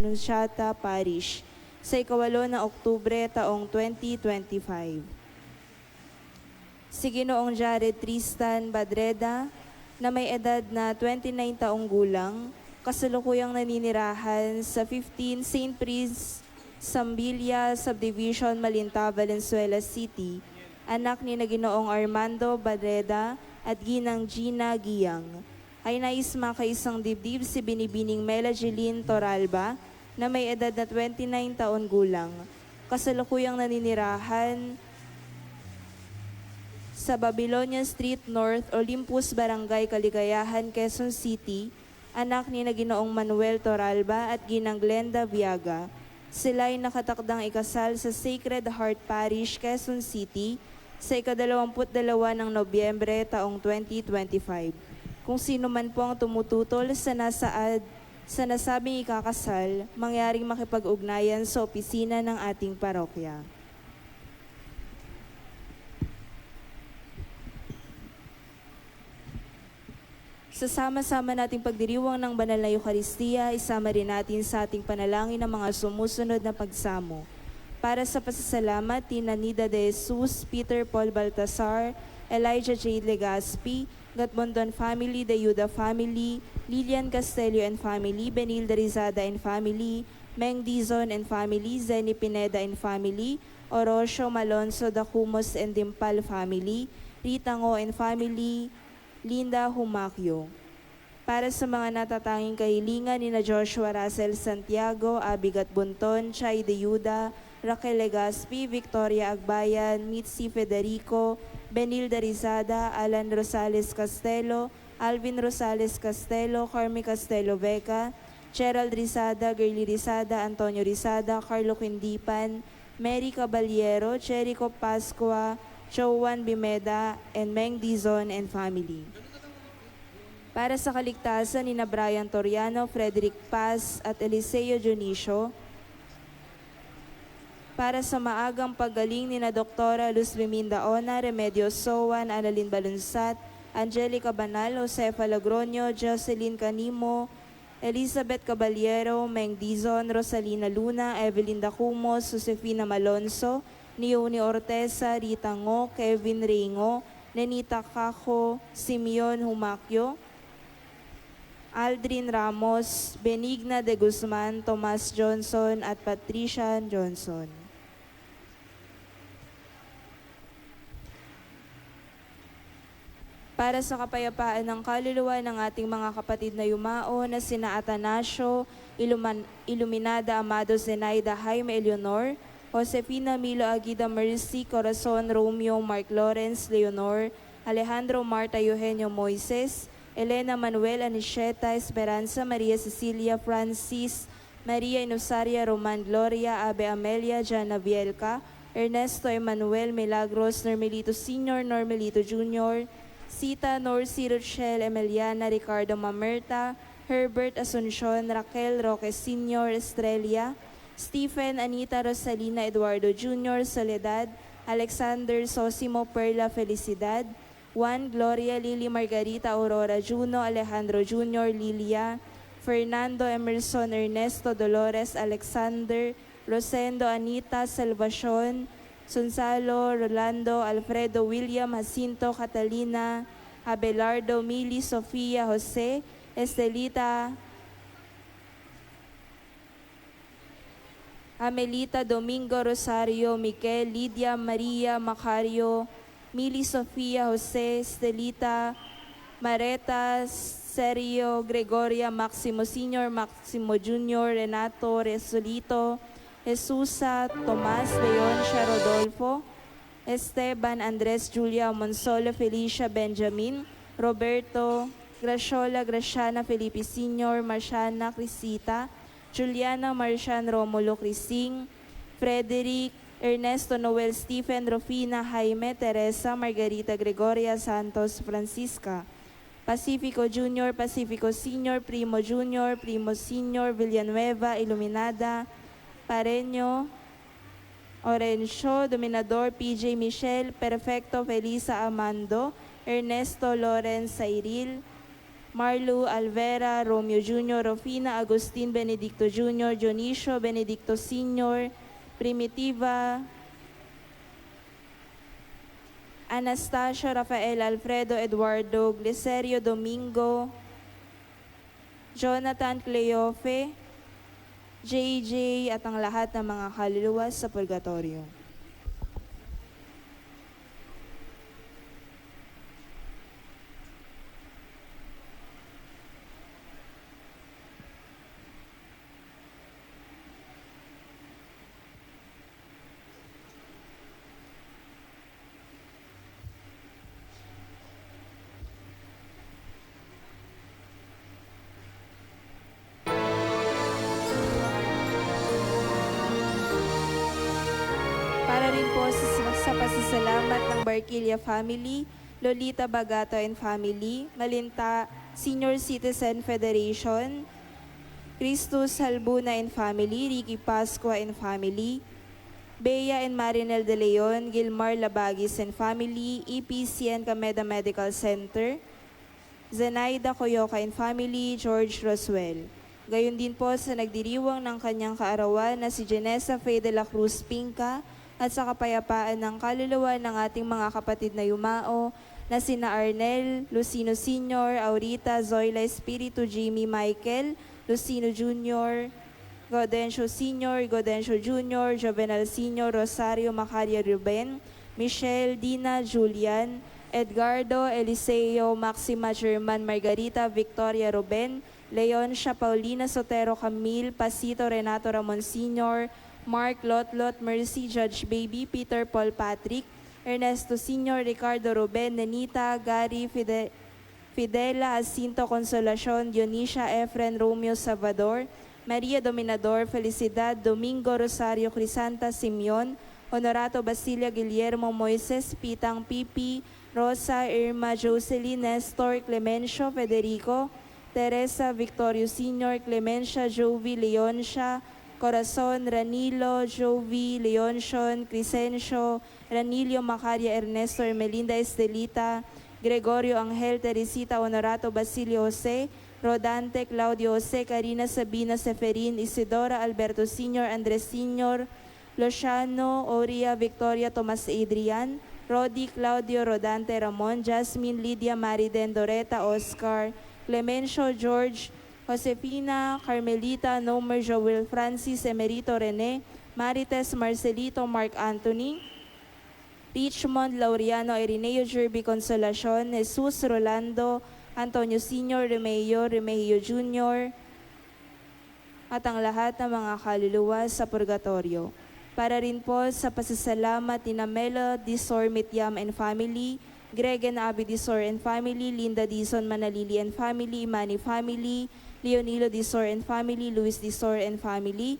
Anunciata Parish sa 8 ng Oktubre taong 2025. Si Ginoong Jared Tristan Badreda na may edad na 29 taong gulang, kasalukuyang naninirahan sa 15 St. Pris Sambilia Subdivision, Malinta, Valenzuela City, anak ni na Ginoong Armando Badreda at Ginang Gina Giyang, ay nais makaisang dibdib si Binibining Mela Jeline Toralba na may edad na 29 taon gulang, kasalukuyang naninirahan sa Babylonia Street North, Olympus, Barangay Kaligayahan, Quezon City, anak ni na Ginoong Manuel Toralba at Ginang Glenda Viaga. Sila ay nakatakdang ikasal sa Sacred Heart Parish, Quezon City sa 22 ng Nobyembre taong 2025. Kung sino man po ang tumututol sa nasabing ikakasal, mangyaring makipag-ugnayan sa opisina ng ating parokya. Sa sama-sama nating pagdiriwang ng banal na Eucharistia, isama rin natin sa ating panalangin ang mga sumusunod na pagsamo. Para sa pasasalamat, Tina Nida de Jesus, Peter Paul Baltasar, Elijah J. Legaspi, Gatbondon family, the Yuda family, Lilian Castelio and family, Benilda Rizada and family, Meng Dizon and family, Zenny Pineda and family, Orosio Malonzo Dacumos and Dimpal family, Rita Ngo and family, Linda Humakyo. Para sa mga natatanging kahilingan ni na Joshua Russell Santiago, Abigat Bunton, Chay de Yuda, Raquel Legaspi, Victoria Agbayan, Mitzi Federico, Benilda Rizada, Alan Rosales Castelo, Alvin Rosales Castelo, Carmi Castelo Beca, Gerald Rizada, Girly Rizada, Antonio Rizada, Carlo Quindipan, Mary Caballero, Cherico Pascua, Joan Bimeda, and Meng Dizon and family. Para sa kaligtasan ni na Brian Toriano, Frederick Paz at Eliseo Dionisio. Para sa maagang paggaling ni na Doktora Luz Biminda Ona, Remedios Sowan, Annalyn Balunsat, Angelica Banal, Josefa Logronio, Jocelyn Canimo, Elizabeth Caballero, Meng Dizon, Rosalina Luna, Evelyn Dacumos, Josefina Malonzo, Nioni Orteza, Rita Ngo, Kevin Ringo, Nenita Cajo, Simeon Humakyo, Aldrin Ramos, Benigna de Guzman, Tomas Johnson at Patricia Johnson. Para sa kapayapaan ng kaluluwa ng ating mga kapatid na yumao na sina Atanasio, Iluminada Amado Zenaida Jaime Eleonor, Josefina Milo Aguida Mercy, Corazon Romeo Mark Lawrence Leonor, Alejandro Marta Eugenio Moises, Elena Manuel Anisheta Esperanza Maria Cecilia Francis, Maria Inusaria Roman Gloria Abe Amelia Jana Vielca, Ernesto Emmanuel Milagros Normelito Sr., Normelito Jr., Sita Norcy Rochelle Emiliana Ricardo Mamerta, Herbert Asuncion, Raquel Roque Sr., Estrella, Stephen Anita Rosalina Eduardo Jr., Soledad, Alexander Sosimo Perla Felicidad, Juan Gloria Lily Margarita Aurora Juno, Alejandro Jr., Lilia, Fernando Emerson Ernesto Dolores Alexander, Rosendo Anita Salvacion, Sonsalo Rolando Alfredo William Jacinto Catalina, Abelardo Mili Sofia Jose, Estelita Amelita Domingo Rosario Miquel, Lydia Maria Macario, Mili Sofia Jose, Estelita Mareta Sergio Gregoria Maximo Sr., Maximo Jr., Renato Resolito, Jesusa Tomas Leoncia Rodolfo, Esteban Andres Julia Monsolo Felicia Benjamin, Roberto Graciola Graciana Felipe Sr., Marciana Crisita, Juliana Marcian Romulo Crising, Frederick Ernesto Noel Stephen Rufina Jaime Teresa Margarita Gregoria Santos Francisca, Pacifico Jr., Pacifico Sr., Primo Jr., Primo Sr., Villanueva Iluminada, Pareño Orencio, Dominador PJ Michelle, Perfecto Felisa Amando, Ernesto Lawrence Sairil, Marlo Alvera, Romeo Jr., Rufina Agustin Benedicto Jr., Dionisio Benedicto Sr., Primitiva, Anastasio Rafael Alfredo Eduardo Glicerio Domingo, Jonathan Cleofe, JJ at ang lahat ng mga kaluluwa sa purgatorio. Para rin po sa pasasalamat ng Barquilla family, Lolita Bagato and family, Malinta Senior Citizen Federation, Christus Halbuna and family, Ricky Pascua and family, Bea and Marinel De Leon, Gilmar Labagis and family, EPCN Cameda Medical Center, Zenaida Coyoca and family, George Roswell. Gayon din po sa nagdiriwang ng kanyang kaarawan na si Janessa Faye de la Cruz Pinca at sa kapayapaan ng kaluluwa ng ating mga kapatid na yumao na sina Arnel, Lucino Sr., Aurita, Zoila Espiritu, Jimmy Michael, Lucino Jr., Gaudencio Sr., Gaudencio Jr., Jovenal Sr., Rosario Macaria Ruben, Michelle, Dina, Julian, Edgardo, Eliseo, Maxima German, Margarita, Victoria Ruben, Leoncia Paulina Sotero Camille, Pasito Renato Ramon Sr., Mark Lotlot, Mercy, Judge Baby, Peter Paul Patrick, Ernesto Sr., Ricardo Ruben, Nenita, Gary, Fidela, Jacinto Consolacion, Dionisia, Efren, Romeo Salvador, Maria Dominador, Felicidad, Domingo Rosario, Crisanta, Simeon, Honorato Basilia, Guillermo, Moises, Pitang, Pipi, Rosa, Irma, Jocelyn, Nestor, Clemencio, Federico, Teresa, Victorio Sr., Clemencia, Jovi, Leoncia, Corazon, Ranilo, Jovi, Leoncion, Crescencio, Ranilio, Macaria, Ernesto, Ermelinda, Estelita, Gregorio, Angel, Teresita, Honorato, Basilio, Jose, Rodante, Claudio, Jose, Karina, Sabina, Seferin, Isidora, Alberto Sr., Andres Sr., Luciano, Oria, Victoria, Tomas Adrian, Rodi, Claudio, Rodante, Ramon, Jasmine, Lydia, Mariden, Doreta, Oscar, Clemencio, George, Josefina, Carmelita, Nomer, Joel, Francis, Emerito, Rene, Marites, Marcelito, Mark Anthony, Richmond, Laureano, Irineo, Jerby, Consolacion, Jesus, Rolando, Antonio Sr., Remigio Jr., at ang lahat ng mga kaluluwa sa purgatorio. Para rin po sa pasasalamat ni Melo Disor Mityam and family, Greg and Abby Disor and family, Linda Dizon Manalili and family, Imani family, Leonilo Disor and family, Luis Disor and family,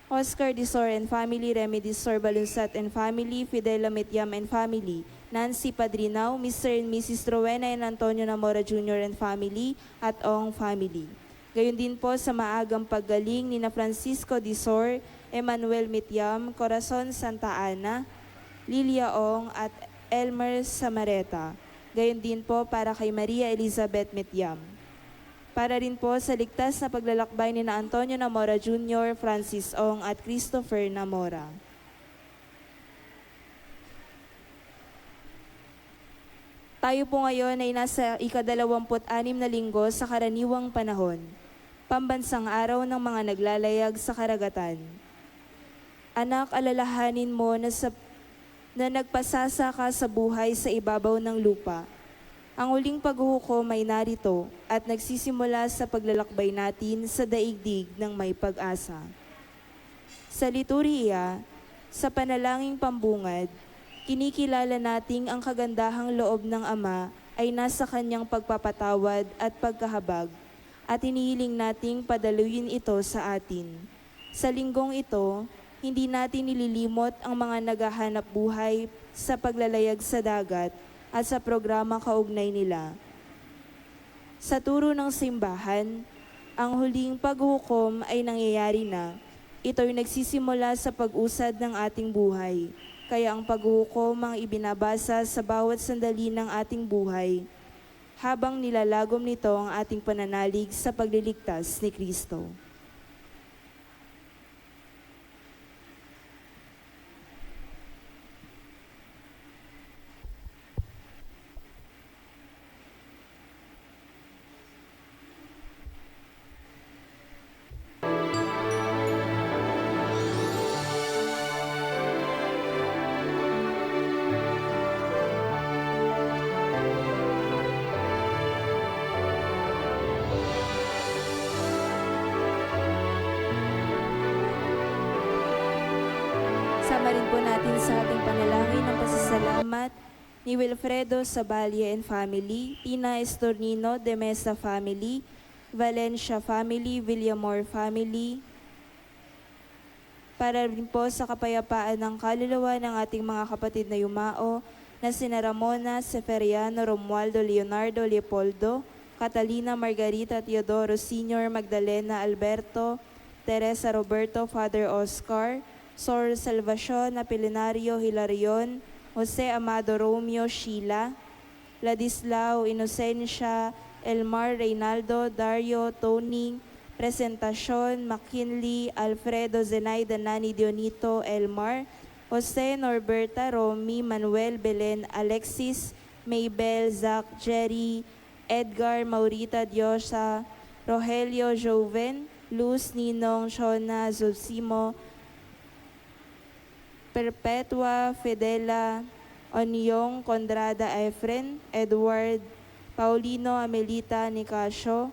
Oscar Disor and family, Remy Disor Balunsat and family, Fidela Mityam and family, Nancy Padrinao, Mr. and Mrs. Rowena and Antonio Namora Jr. and family, at Ong family. Gayon din po sa maagang paggaling ni na Francisco Disor, Emmanuel Mityam, Corazon Santa Ana, Lilia Ong at Elmer Samareta. Gayon din po para kay Maria Elizabeth Mityam. Para rin po sa ligtas na paglalakbay ni na Antonio Namora Jr., Francis Ong at Christopher Namora. Tayo po ngayon ay nasa ika-26 na linggo sa karaniwang panahon, pambansang araw ng mga naglalayag sa karagatan. Anak, alalahanin mo na nagpasasa ka sa buhay sa ibabaw ng lupa. Ang huling paghuhukom ay narito at nagsisimula sa paglalakbay natin sa daigdig ng may pag-asa. Sa liturhiya, sa panalangin pambungad, kinikilala nating ang kagandahang loob ng Ama ay nasa kanyang pagpapatawad at pagkahabag at inihiling nating padaluyin ito sa atin. Sa linggong ito, hindi natin nililimot ang mga naghahanap buhay sa paglalayag sa dagat at sa programa kaugnay nila. Sa turo ng simbahan, ang huling paghukom ay nangyayari na. Ito'y nagsisimula sa pag-usad ng ating buhay. Kaya ang paghukom ang ibinabasa sa bawat sandali ng ating buhay. habang nilalagom nito ang ating pananalig sa pagliligtas ni Kristo. Sama rin po natin sa ating panalangin ng pasasalamat ni Wilfredo Sabalia and family, Tina Estornino de Mesa family, Valencia family, Villamor family, para rin po sa kapayapaan ng kaluluwa ng ating mga kapatid na yumao na sina Ramona Seferiano, Romualdo Leonardo Leopoldo, Catalina Margarita Teodoro Sr., Magdalena Alberto, Teresa Roberto, Father Oscar, Sor Salvacion Apolinario Hilarion, Jose Amado Romeo Sheila, Ladislao Inocencia, Elmar Reynaldo, Dario Tony, Presentacion McKinley, Alfredo Zenaida Nani Dionito Elmar, Jose Norberta Romy, Manuel Belen Alexis, Maybel Zach Jerry, Edgar Maurita Diosa, Rogelio Joven, Luz Ninong Shona Zosimo, Perpetua Fidela, Onyong Condrada Efren, Edward Paulino Amelita Nicasio,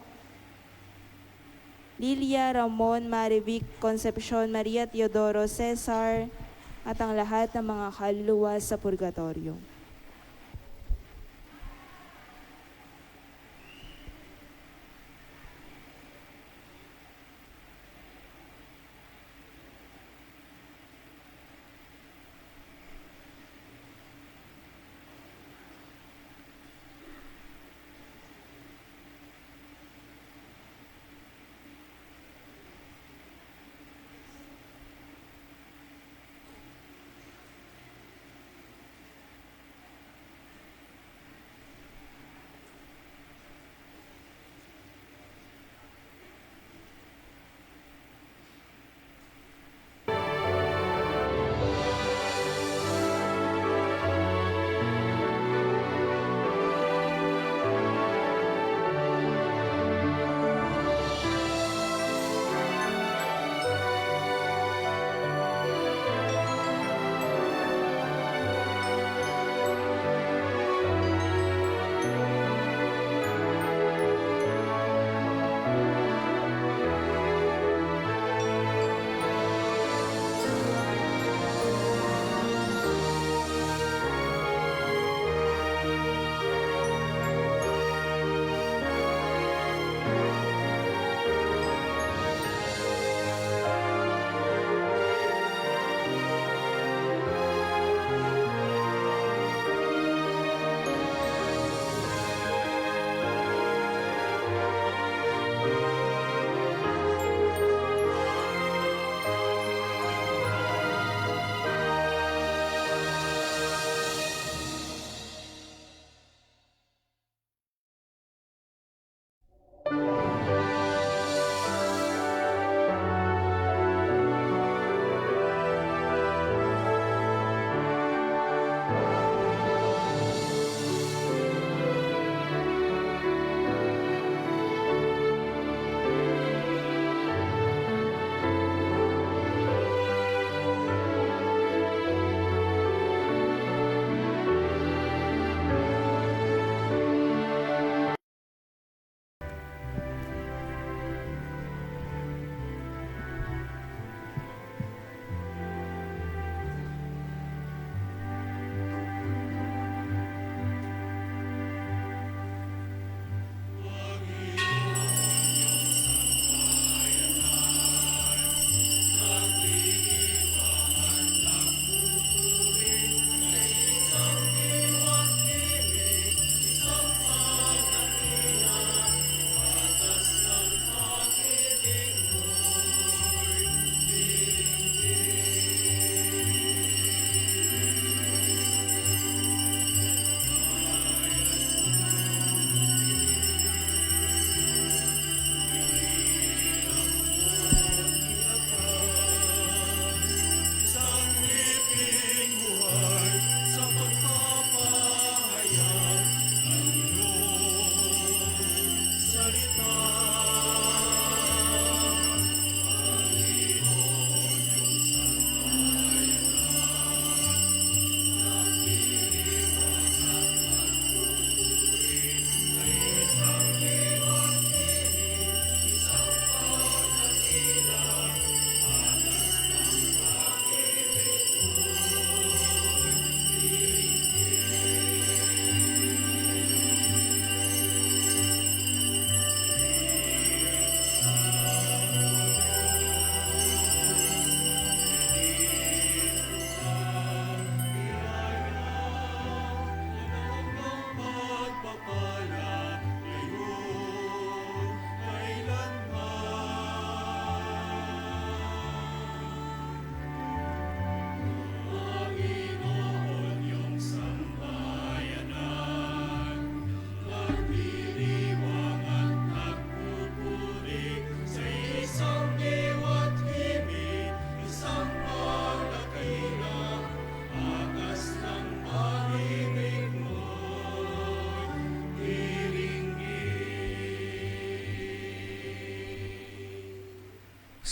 Lilia Ramon Marivic Concepcion Maria Teodoro Cesar, at ang lahat ng mga kaluluwa sa purgatorio.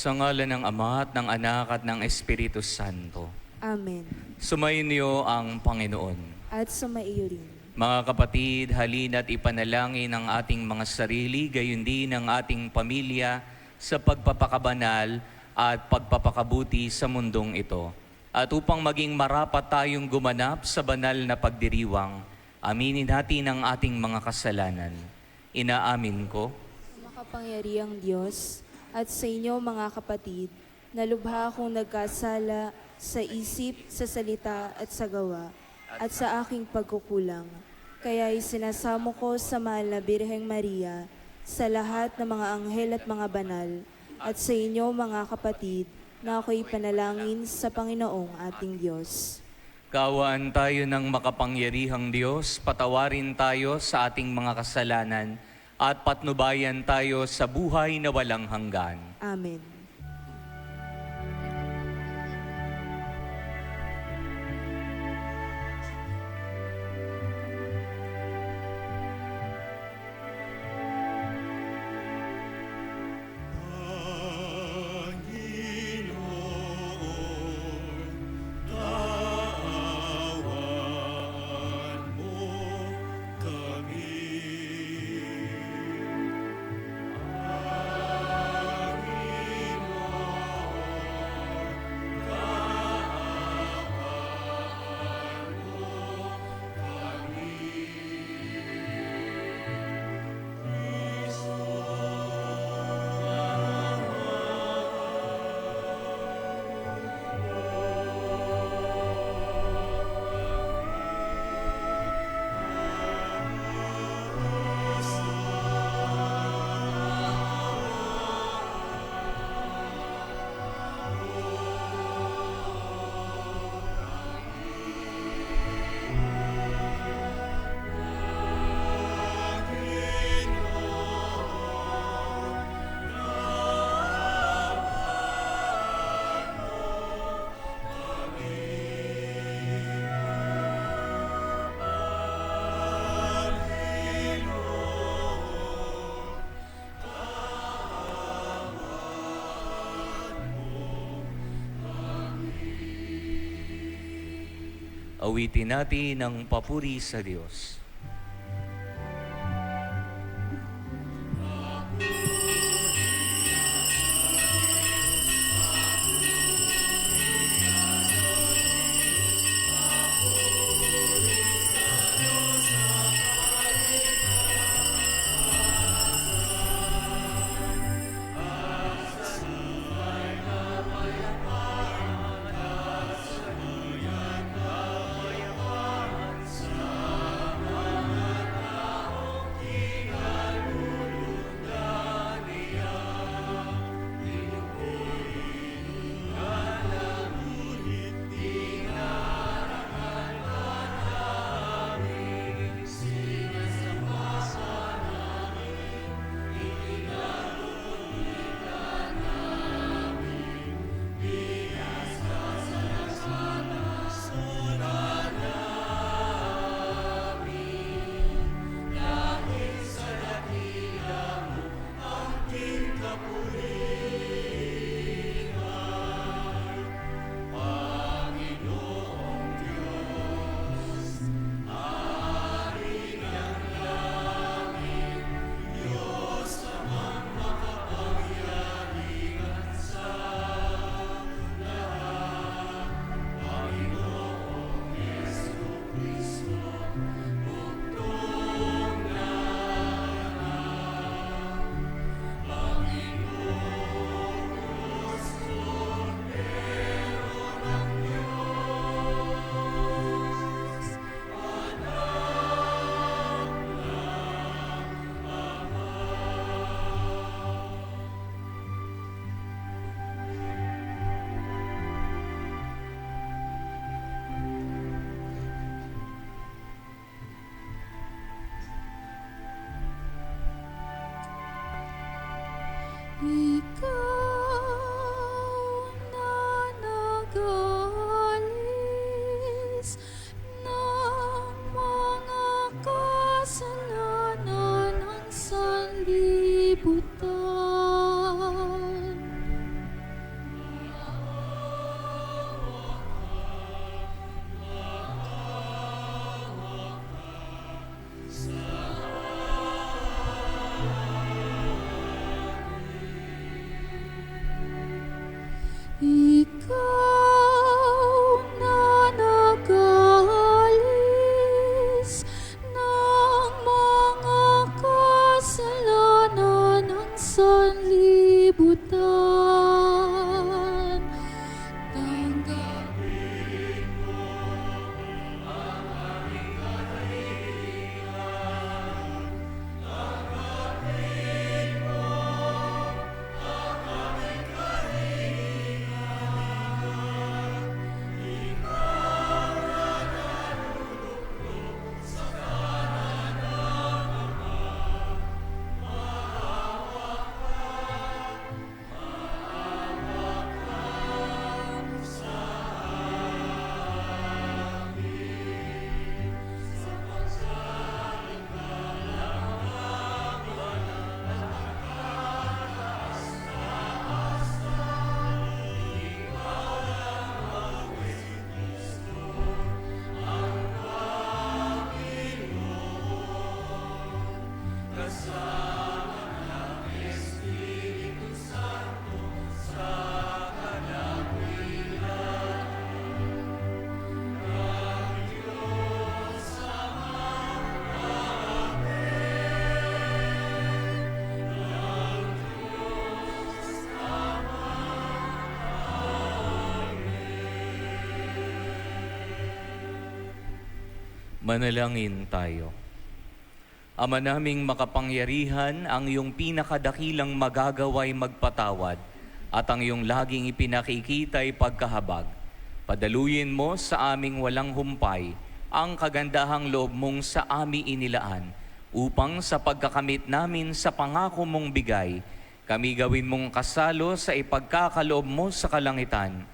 Sa ngalan ng Ama at ng Anak at ng Espiritu Santo. Amen. Sumainyo ang Panginoon. At sumaiyo rin. Mga kapatid, halina't ipanalangin ang ating mga sarili, gayon din ang ating pamilya sa pagpapakabanal at pagpapakabuti sa mundong ito. At upang maging marapat tayong gumanap sa banal na pagdiriwang, aminin natin ang ating mga kasalanan. Inaamin ko Makapangyarihang Diyos, at sa inyo mga kapatid, na lubha akong nagkasala sa isip, sa salita at sa gawa, at sa aking pagkukulang. Kaya isinasamo ko sa mahal na Birheng Maria, sa lahat ng mga anghel at mga banal, at sa inyo mga kapatid, na ako'y panalangin sa Panginoong ating Diyos. Kaawaan tayo ng makapangyarihang Diyos, patawarin tayo sa ating mga kasalanan, at patnubayan tayo sa buhay na walang hanggan. Amen. Awitin natin ang papuri sa Diyos. Manalangin tayo. Ama naming makapangyarihan, ang iyong pinakadakilang magagawa'y magpatawad at ang iyong laging ipinakikita ay pagkahabag. Padaluyin mo sa aming walang humpay ang kagandahang loob mong sa aming inilaan upang sa pagkakamit namin sa pangako mong bigay, kami gawin mong kasalo sa ipagkakaloob mo sa kalangitan.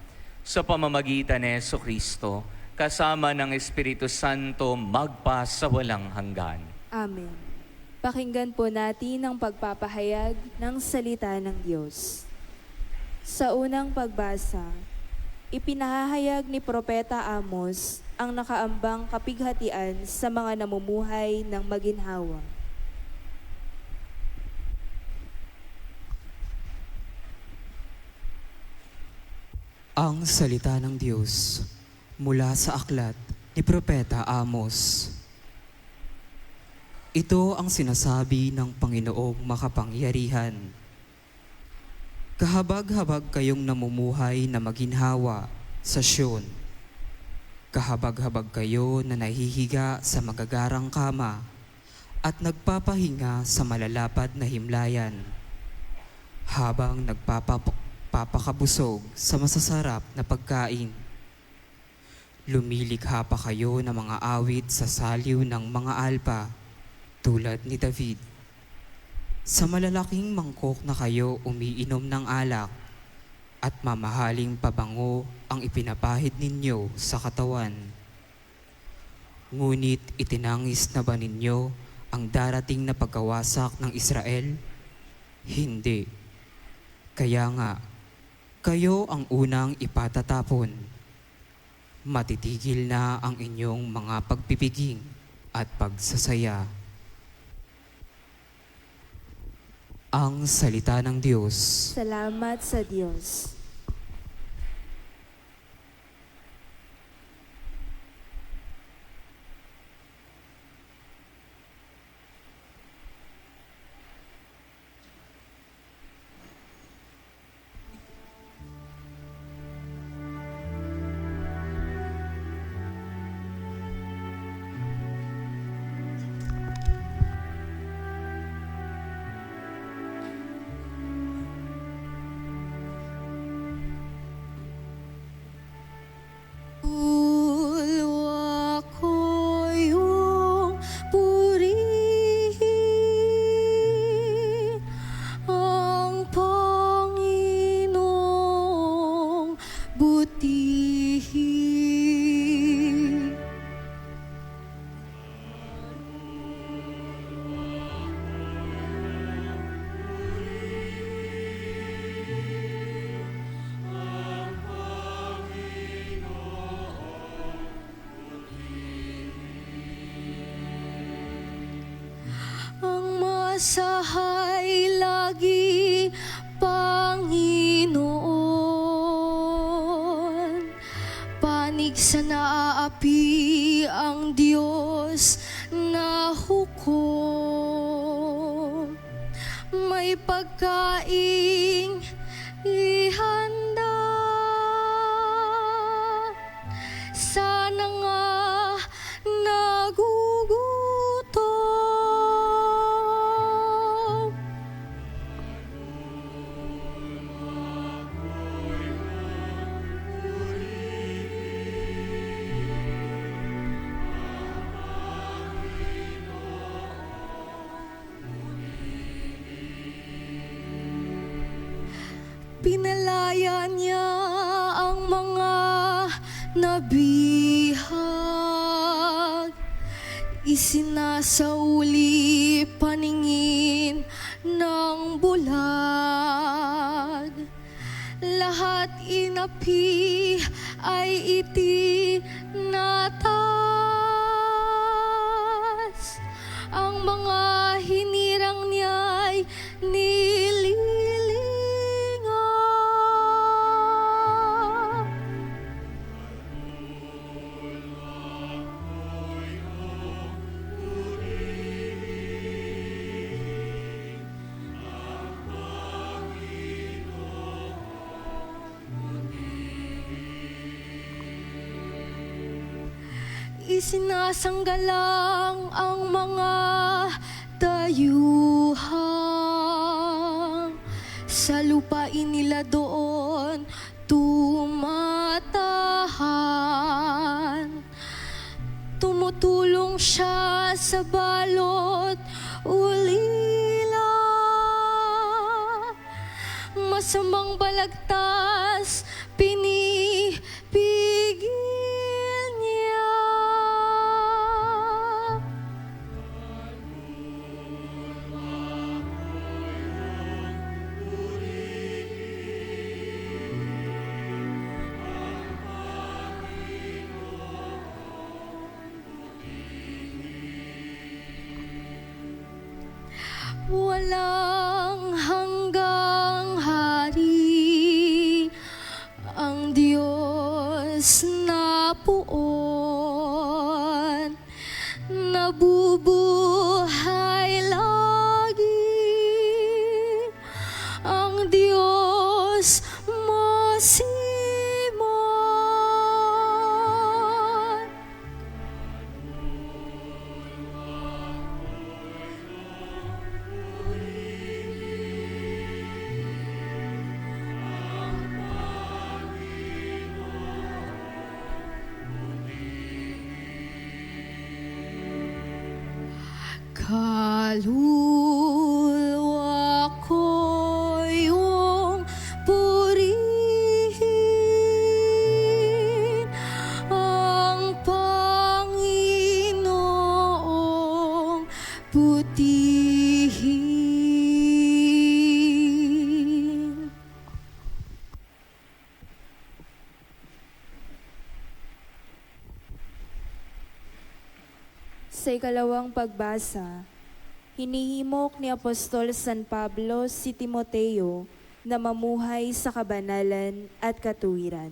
Sa pamamagitan ni Jesucristo, kasama ng Espiritu Santo, magpa sa walang hanggan. Amen. Pakinggan po natin ang pagpapahayag ng salita ng Diyos. Sa unang pagbasa, ipinahahayag ni Propeta Amos ang nakaambang kapighatian sa mga namumuhay ng maginhawa. Ang salita ng Diyos mula sa aklat ni Propeta Amos. Ito ang sinasabi ng Panginoong makapangyarihan. Kahabag-habag kayong namumuhay na maginhawa sa Siyon. Kahabag-habag kayo na nahihiga sa magagarang kama at nagpapahinga sa malalapad na himlayan habang nagpapakabusog sa masasarap na pagkain. Lumilikha pa kayo ng mga awit sa saliw ng mga alpa tulad ni David. Sa malalaking mangkok na kayo umiinom ng alak at mamahaling pabango ang ipinapahid ninyo sa katawan. Ngunit itinangis na ba ninyo ang darating na pagkawasak ng Israel? Hindi. Kaya nga, kayo ang unang ipatatapon. Matitigil na ang inyong mga pagpipiging at pagsasaya. Ang salita ng Diyos. Salamat sa Diyos. Luwa ko iyong purihin, ang Panginoong butihin. Ang masahay lagi, Panginoon. Panig sa naaapi ang Diyos na hukom. May pagkaing ihanda. Sana nga nagugutom. Pinalaya niya ang mga nabihag, isinasauli paningin ng bulag. Lahat inapi ay itinatas, ang mga hinirang niya'y nililinga. isinasanggalang ang mga dayuhang sa lupain nila doon tumatahan. Tumutulong siya sa balot ulila, masamang balagtas pinipigil niya. Walang hanggang hari ang Diyos na puon, nabubuhay lagi ang Diyos Masimon. Kaluluwa ko iyong purihin, ang Panginoong putihin. Sa ikalawang pagbasa, hinihimok ni Apostol San Pablo si Timoteo na mamuhay sa kabanalan at katuwiran.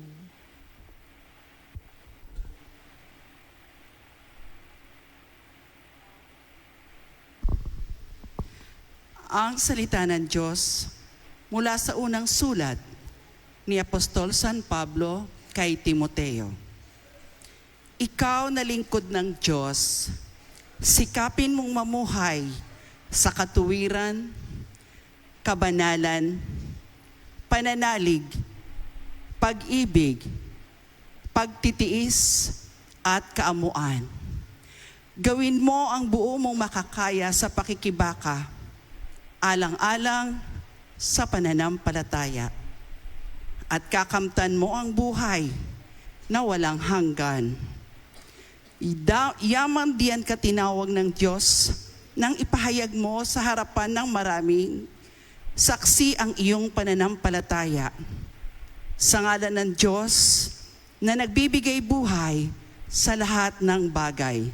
Ang salita ng Diyos mula sa unang sulat ni Apostol San Pablo kay Timoteo. Ikaw na lingkod ng Diyos, sikapin mong mamuhay sa katuwiran, kabanalan, pananalig, pag-ibig, pagtitiis, at kaamuan. Gawin mo ang buo mong makakaya sa pakikibaka, alang-alang sa pananampalataya, at kakamtan mo ang buhay na walang hanggan. Yaman diyan ka tinawag ng Diyos nang ipahayag mo sa harapan ng maraming saksi ang iyong pananampalataya. Sa ngalan ng Diyos na nagbibigay buhay sa lahat ng bagay.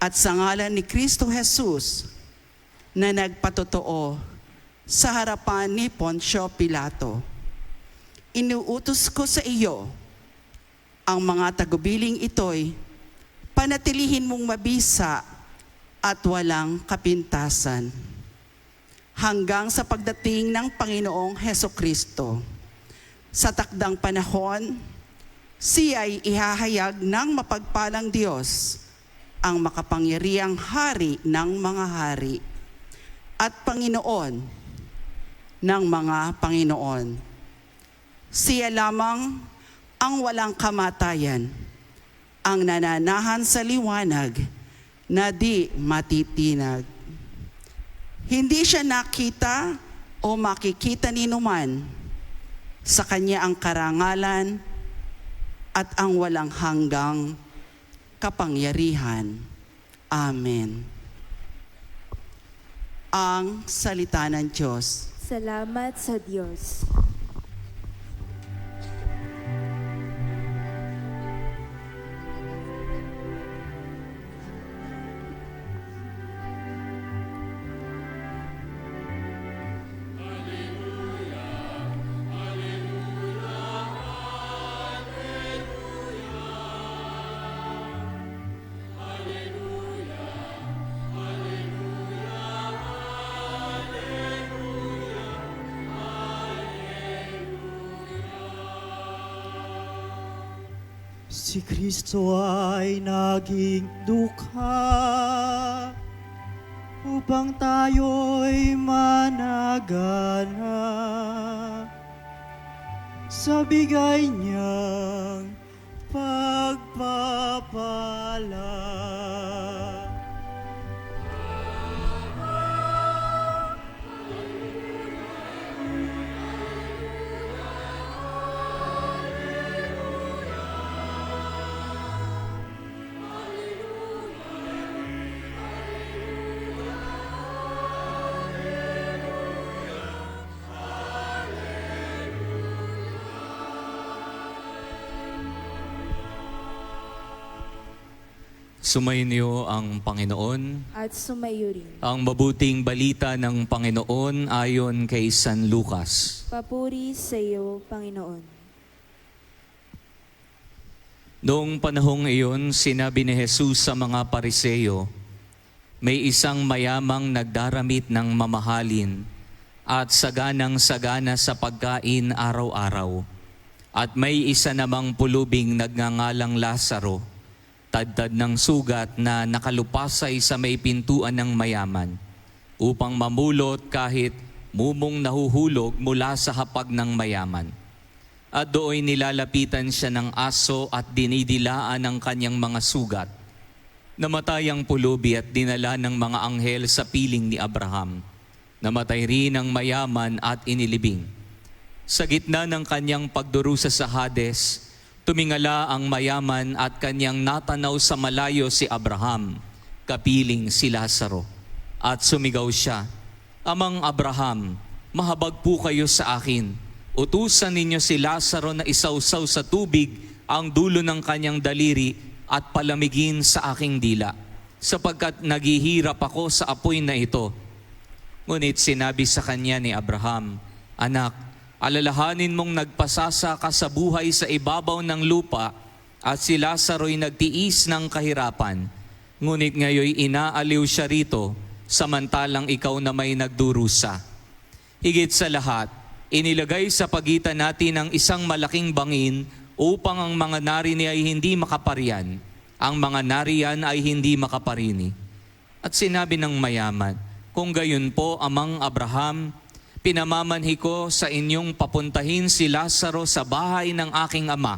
At sa ngalan ni Kristo Jesus na nagpatotoo sa harapan ni Poncio Pilato. Inuutos ko sa iyo ang mga tagubiling ito'y panatilihin mong mabisa at walang kapintasan hanggang sa pagdating ng Panginoong Hesukristo. Sa takdang panahon, siya'y ihahayag ng mapagpalang Diyos, ang makapangyarihang Hari ng mga hari at Panginoon ng mga Panginoon. Siya lamang ang walang kamatayan, ang nananahan sa liwanag na di matitinag. Hindi siya nakita o makikita ni numan. Sa kanya ang karangalan at ang walang hanggang kapangyarihan. Amen. Ang salita ng Diyos. Salamat sa Diyos. Si Kristo ay naging dukha upang tayo'y managana sa bigay niyang pagpapala. Sumainyo ang Panginoon. At sumayo rin. Ang mabuting balita ng Panginoon ayon kay San Lucas. Papuri sa iyo, Panginoon. Noong panahong iyon, sinabi ni Jesus sa mga Pariseo, may isang mayamang nagdaramit ng mamahalin at saganang-sagana sa pagkain araw-araw. At may isa namang pulubing nagngangalang Lazaro, tadtad ng sugat na nakalupasay sa may pintuan ng mayaman, upang mamulot kahit mumong nahuhulog mula sa hapag ng mayaman. At doon nilalapitan siya ng aso at dinidilaan ang kanyang mga sugat. Namatay ang pulubi at dinala ng mga anghel sa piling ni Abraham. Namatay rin ang mayaman at inilibing. Sa gitna ng kanyang pagdurusa sa Hades, tumingala ang mayaman at kanyang natanaw sa malayo si Abraham, kapiling si Lazaro. At sumigaw siya, Amang Abraham, mahabag po kayo sa akin. Utusan ninyo si Lazaro na isawsaw sa tubig ang dulo ng kanyang daliri at palamigin sa aking dila, sapagkat naghihirap ako sa apoy na ito. Ngunit sinabi sa kanya ni Abraham, Anak, alalahanin mong nagpasasa ka sa buhay sa ibabaw ng lupa at si Lazaro'y nagtiis ng kahirapan. Ngunit ngayoy inaaliw siya rito, samantalang ikaw na may nagdurusa. Higit sa lahat, inilagay sa pagitan natin ang isang malaking bangin upang ang mga narini ay hindi makaparian, ang mga nariyan ay hindi makaparini. At sinabi ng mayaman, kung gayon po, Amang Abraham, pinamamanhi ko sa inyong papuntahin si Lazaro sa bahay ng aking ama,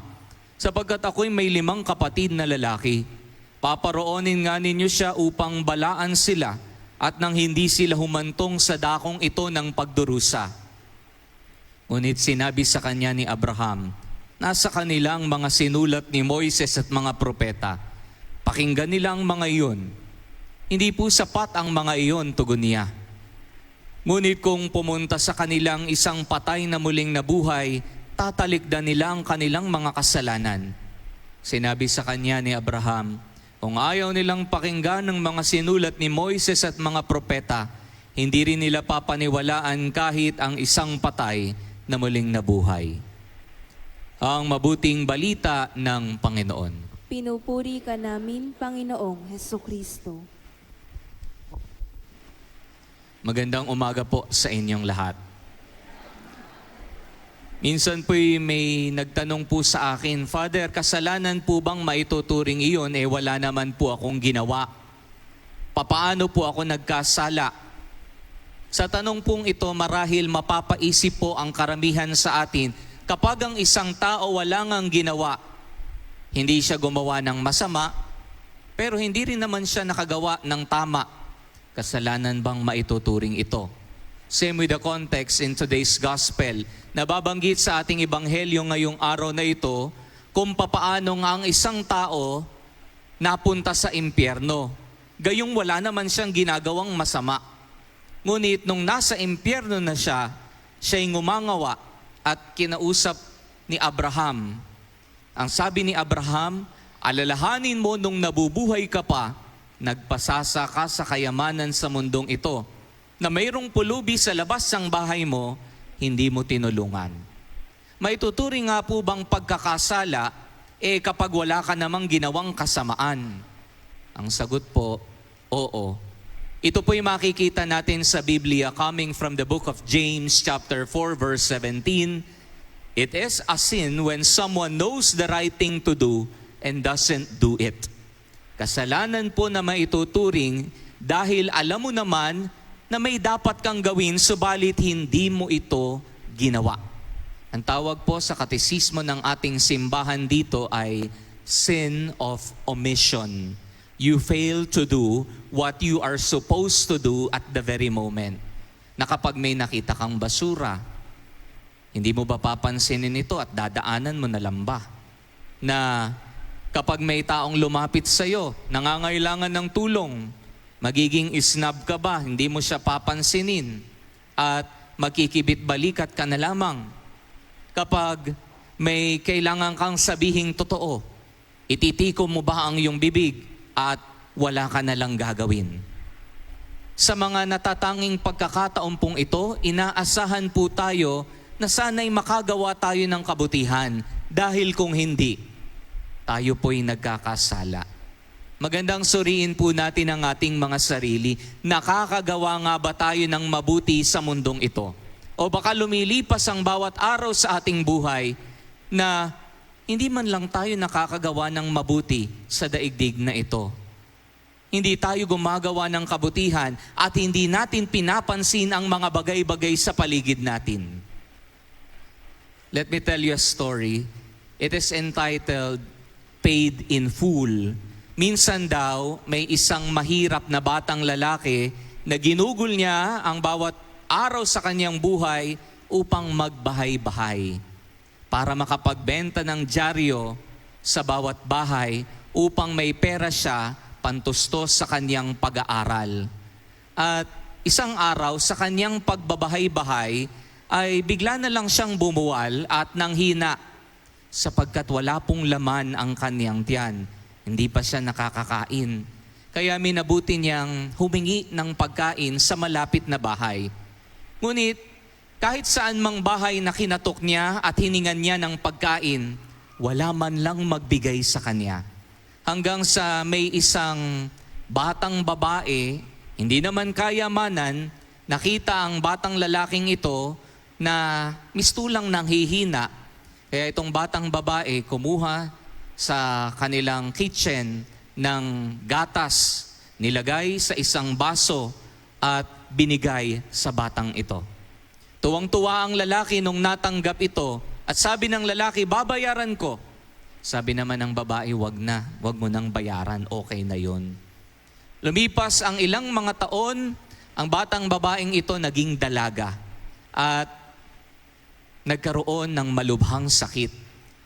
sapagkat ako'y may 5 kapatid na lalaki. Paparoonin nga ninyo siya upang balaan sila at nang hindi sila humantong sa dakong ito ng pagdurusa. Ngunit sinabi sa kanya ni Abraham, nasa kanilang mga sinulat ni Moises at mga propeta. Pakinggan nila ang mga iyon. Hindi po sapat ang mga iyon, tugon niya. Ngunit kung pumunta sa kanilang isang patay na muling nabuhay, tatalikdan nila ang kanilang mga kasalanan. Sinabi sa kanya ni Abraham, kung ayaw nilang pakinggan ng mga sinulat ni Moises at mga propeta, hindi rin nila papaniwalaan kahit ang isang patay na muling nabuhay. Ang mabuting balita ng Panginoon. Pinupuri ka namin, Panginoong Hesukristo. Magandang umaga po sa inyong lahat. Minsan po'y may nagtanong po sa akin, Father, kasalanan po bang maituturing iyon? Wala naman po akong ginawa. Papaano po ako nagkasala? Sa tanong pong ito, marahil mapapaisip po ang karamihan sa atin, kapag ang isang tao wala ngang ginawa, hindi siya gumawa ng masama, pero hindi rin naman siya nakagawa ng tama. Kasalanan bang maituturing ito? Same with the context in today's gospel. Nababanggit sa ating ebanghelyo ngayong araw na ito kung papaano nga ang isang tao napunta sa impyerno. Gayong wala naman siyang ginagawang masama. Ngunit nung nasa impyerno na siya, siya'y ngumangawa at kinausap ni Abraham. Ang sabi ni Abraham, alalahanin mo nung nabubuhay ka pa, nagpasasa ka sa kayamanan sa mundong ito, na mayroong pulubi sa labas ng bahay mo, hindi mo tinulungan. Maituturing nga po bang pagkakasala, kapag wala ka namang ginawang kasamaan? Ang sagot po, oo. Ito po'y makikita natin sa Biblia coming from the book of James chapter 4 verse 17. It is a sin when someone knows the right thing to do and doesn't do it. Kasalanan po na maituturing dahil alam mo naman na may dapat kang gawin subalit hindi mo ito ginawa. Ang tawag po sa katesismo ng ating simbahan dito ay sin of omission. You fail to do what you are supposed to do at the very moment. Na kapag may nakita kang basura, hindi mo ba papansinin ito at dadaanan mo na lang ba? Na kapag may taong lumapit sa iyo, nangangailangan ng tulong, magiging isnab ka ba? Hindi mo siya papansinin at makikibit balikat ka na lamang. Kapag may kailangan kang sabihing totoo, ititiko mo ba ang iyong bibig at wala ka na lang gagawin? Sa mga natatanging pagkakataon pong ito, inaasahan po tayo na sana'y makagawa tayo ng kabutihan dahil kung hindi, tayo po'y nagkakasala. Magandang suriin po natin ang ating mga sarili. Nakakagawa nga ba tayo ng mabuti sa mundong ito? O baka lumilipas ang bawat araw sa ating buhay na hindi man lang tayo nakakagawa ng mabuti sa daigdig na ito. Hindi tayo gumagawa ng kabutihan at hindi natin pinapansin ang mga bagay-bagay sa paligid natin. Let me tell you a story. It is entitled, Paid in Full. Minsan daw, may isang mahirap na batang lalaki na ginugol niya ang bawat araw sa kanyang buhay upang magbahay-bahay para makapagbenta ng dyaryo sa bawat bahay upang may pera siya pantustos sa kanyang pag-aaral. At isang araw sa kanyang pagbabahay-bahay ay bigla na lang siyang bumuwal at nanghina sapagkat wala pong laman ang kanyang tiyan. Hindi pa siya nakakakain. Kaya minabuti niyang humingi ng pagkain sa malapit na bahay. Ngunit kahit saan mang bahay na kinatok niya at hiningan niya ng pagkain, wala man lang magbigay sa kanya. Hanggang sa may isang batang babae, hindi naman kayamanan, nakita ang batang lalaking ito na mistulang nanghihina. Kaya itong batang babae kumuha sa kanilang kitchen ng gatas, nilagay sa isang baso at binigay sa batang ito. Tuwang-tuwa ang lalaki nung natanggap ito at sabi ng lalaki, babayaran ko. Sabi naman ng babae, wag mo nang bayaran, okay na yon. Lumipas ang ilang mga taon, ang batang babaeng ito naging dalaga at nagkaroon ng malubhang sakit.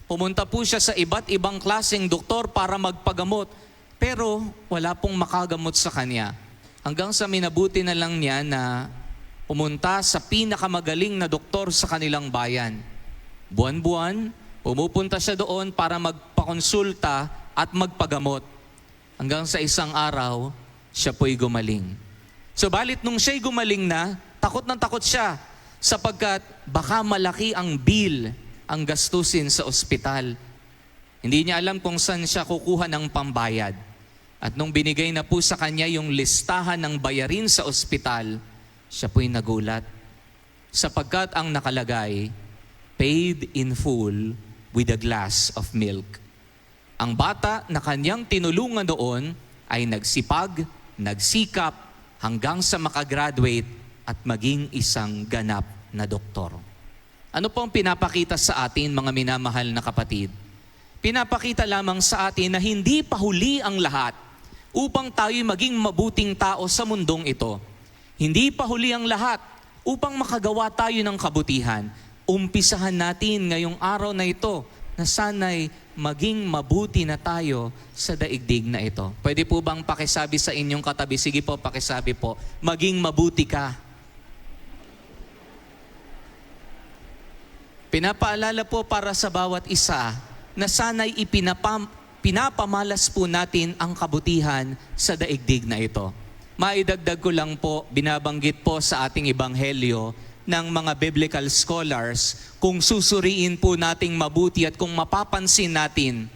Pumunta po siya sa iba't ibang klaseng doktor para magpagamot, pero wala pong makagamot sa kanya. Hanggang sa minabuti na lang niya na pumunta sa pinakamagaling na doktor sa kanilang bayan. Buwan-buwan, pumupunta siya doon para magpakonsulta at magpagamot. Hanggang sa isang araw, siya po'y gumaling. Subalit nung siya'y gumaling na, takot na takot siya sapagkat baka malaki ang bill, ang gastusin sa ospital. Hindi niya alam kung saan siya kukuha ng pambayad. At nung binigay na po sa kanya yung listahan ng bayarin sa ospital, siya po'y nagulat. Sapagkat ang nakalagay, paid in full with a glass of milk. Ang bata na kanyang tinulungan doon ay nagsipag, nagsikap, hanggang sa makagraduate at maging isang ganap na doktor. Ano pong pinapakita sa atin, mga minamahal na kapatid? Pinapakita lamang sa atin na hindi pa huli ang lahat upang tayo maging mabuting tao sa mundong ito. Hindi pa huli ang lahat upang makagawa tayo ng kabutihan. Umpisahan natin ngayong araw na ito na sana'y maging mabuti na tayo sa daigdig na ito. Pwede po bang pakisabi sa inyong katabi? Sige po, pakisabi po. Maging mabuti ka. Pinapaalala po para sa bawat isa na sana'y pinapamalas po natin ang kabutihan sa daigdig na ito. Maidagdag ko lang po, binabanggit po sa ating ebanghelyo ng mga biblical scholars, kung susuriin po nating mabuti at kung mapapansin natin,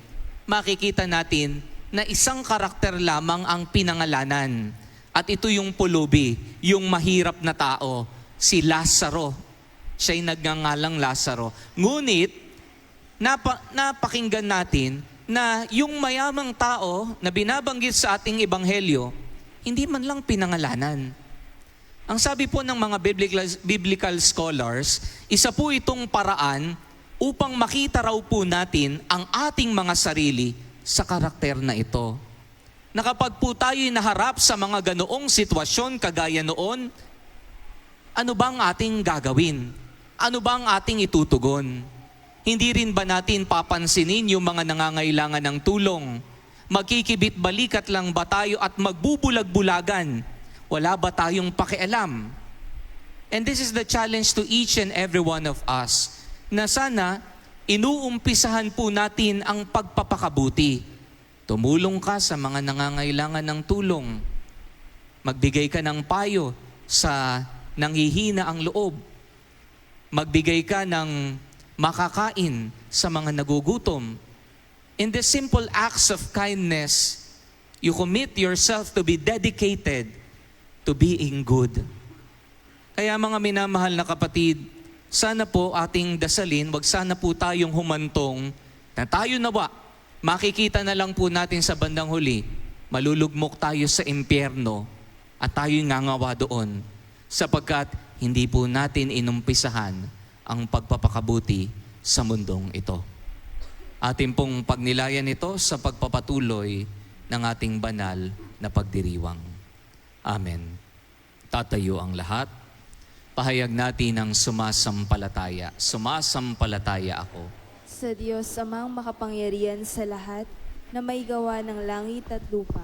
makikita natin na isang karakter lamang ang pinangalanan. At ito yung pulubi, yung mahirap na tao, si Lazaro. Siya'y nagngangalang Lazaro. Ngunit, napakinggan natin na yung mayamang tao na binabanggit sa ating ebanghelyo, hindi man lang pinangalanan. Ang sabi po ng mga biblical scholars, isa po itong paraan upang makita raw po natin ang ating mga sarili sa karakter na ito. Na kapag po tayo'y naharap sa mga ganoong sitwasyon kagaya noon, ano bang ating gagawin? Ano bang ating itutugon? Hindi rin ba natin papansinin yung mga nangangailangan ng tulong? Magkikibit balikat lang ba tayo at magbubulag-bulagan? Wala ba tayong pakialam? And this is the challenge to each and every one of us, na sana inuumpisahan po natin ang pagpapakabuti. Tumulong ka sa mga nangangailangan ng tulong. Magbigay ka ng payo sa nanghihina ang loob. Magbigay ka ng makakain sa mga nagugutom. In the simple acts of kindness, you commit yourself to be dedicated to being good. Kaya mga minamahal na kapatid, sana po ating dasalin, wag sana po tayong humantong na tayo nawa, makikita na lang po natin sa bandang huli, malulugmok tayo sa impyerno at tayo'y ngangawa doon sapagkat hindi po natin inumpisahan ang pagpapakabuti sa mundong ito. Atin pong pagnilayan ito sa pagpapatuloy ng ating banal na pagdiriwang. Amen. Tatayo ang lahat. Pahayag natin ang sumasampalataya. Sumasampalataya ako Sa Diyos amang makapangyarihan sa lahat, na may gawa ng langit at lupa.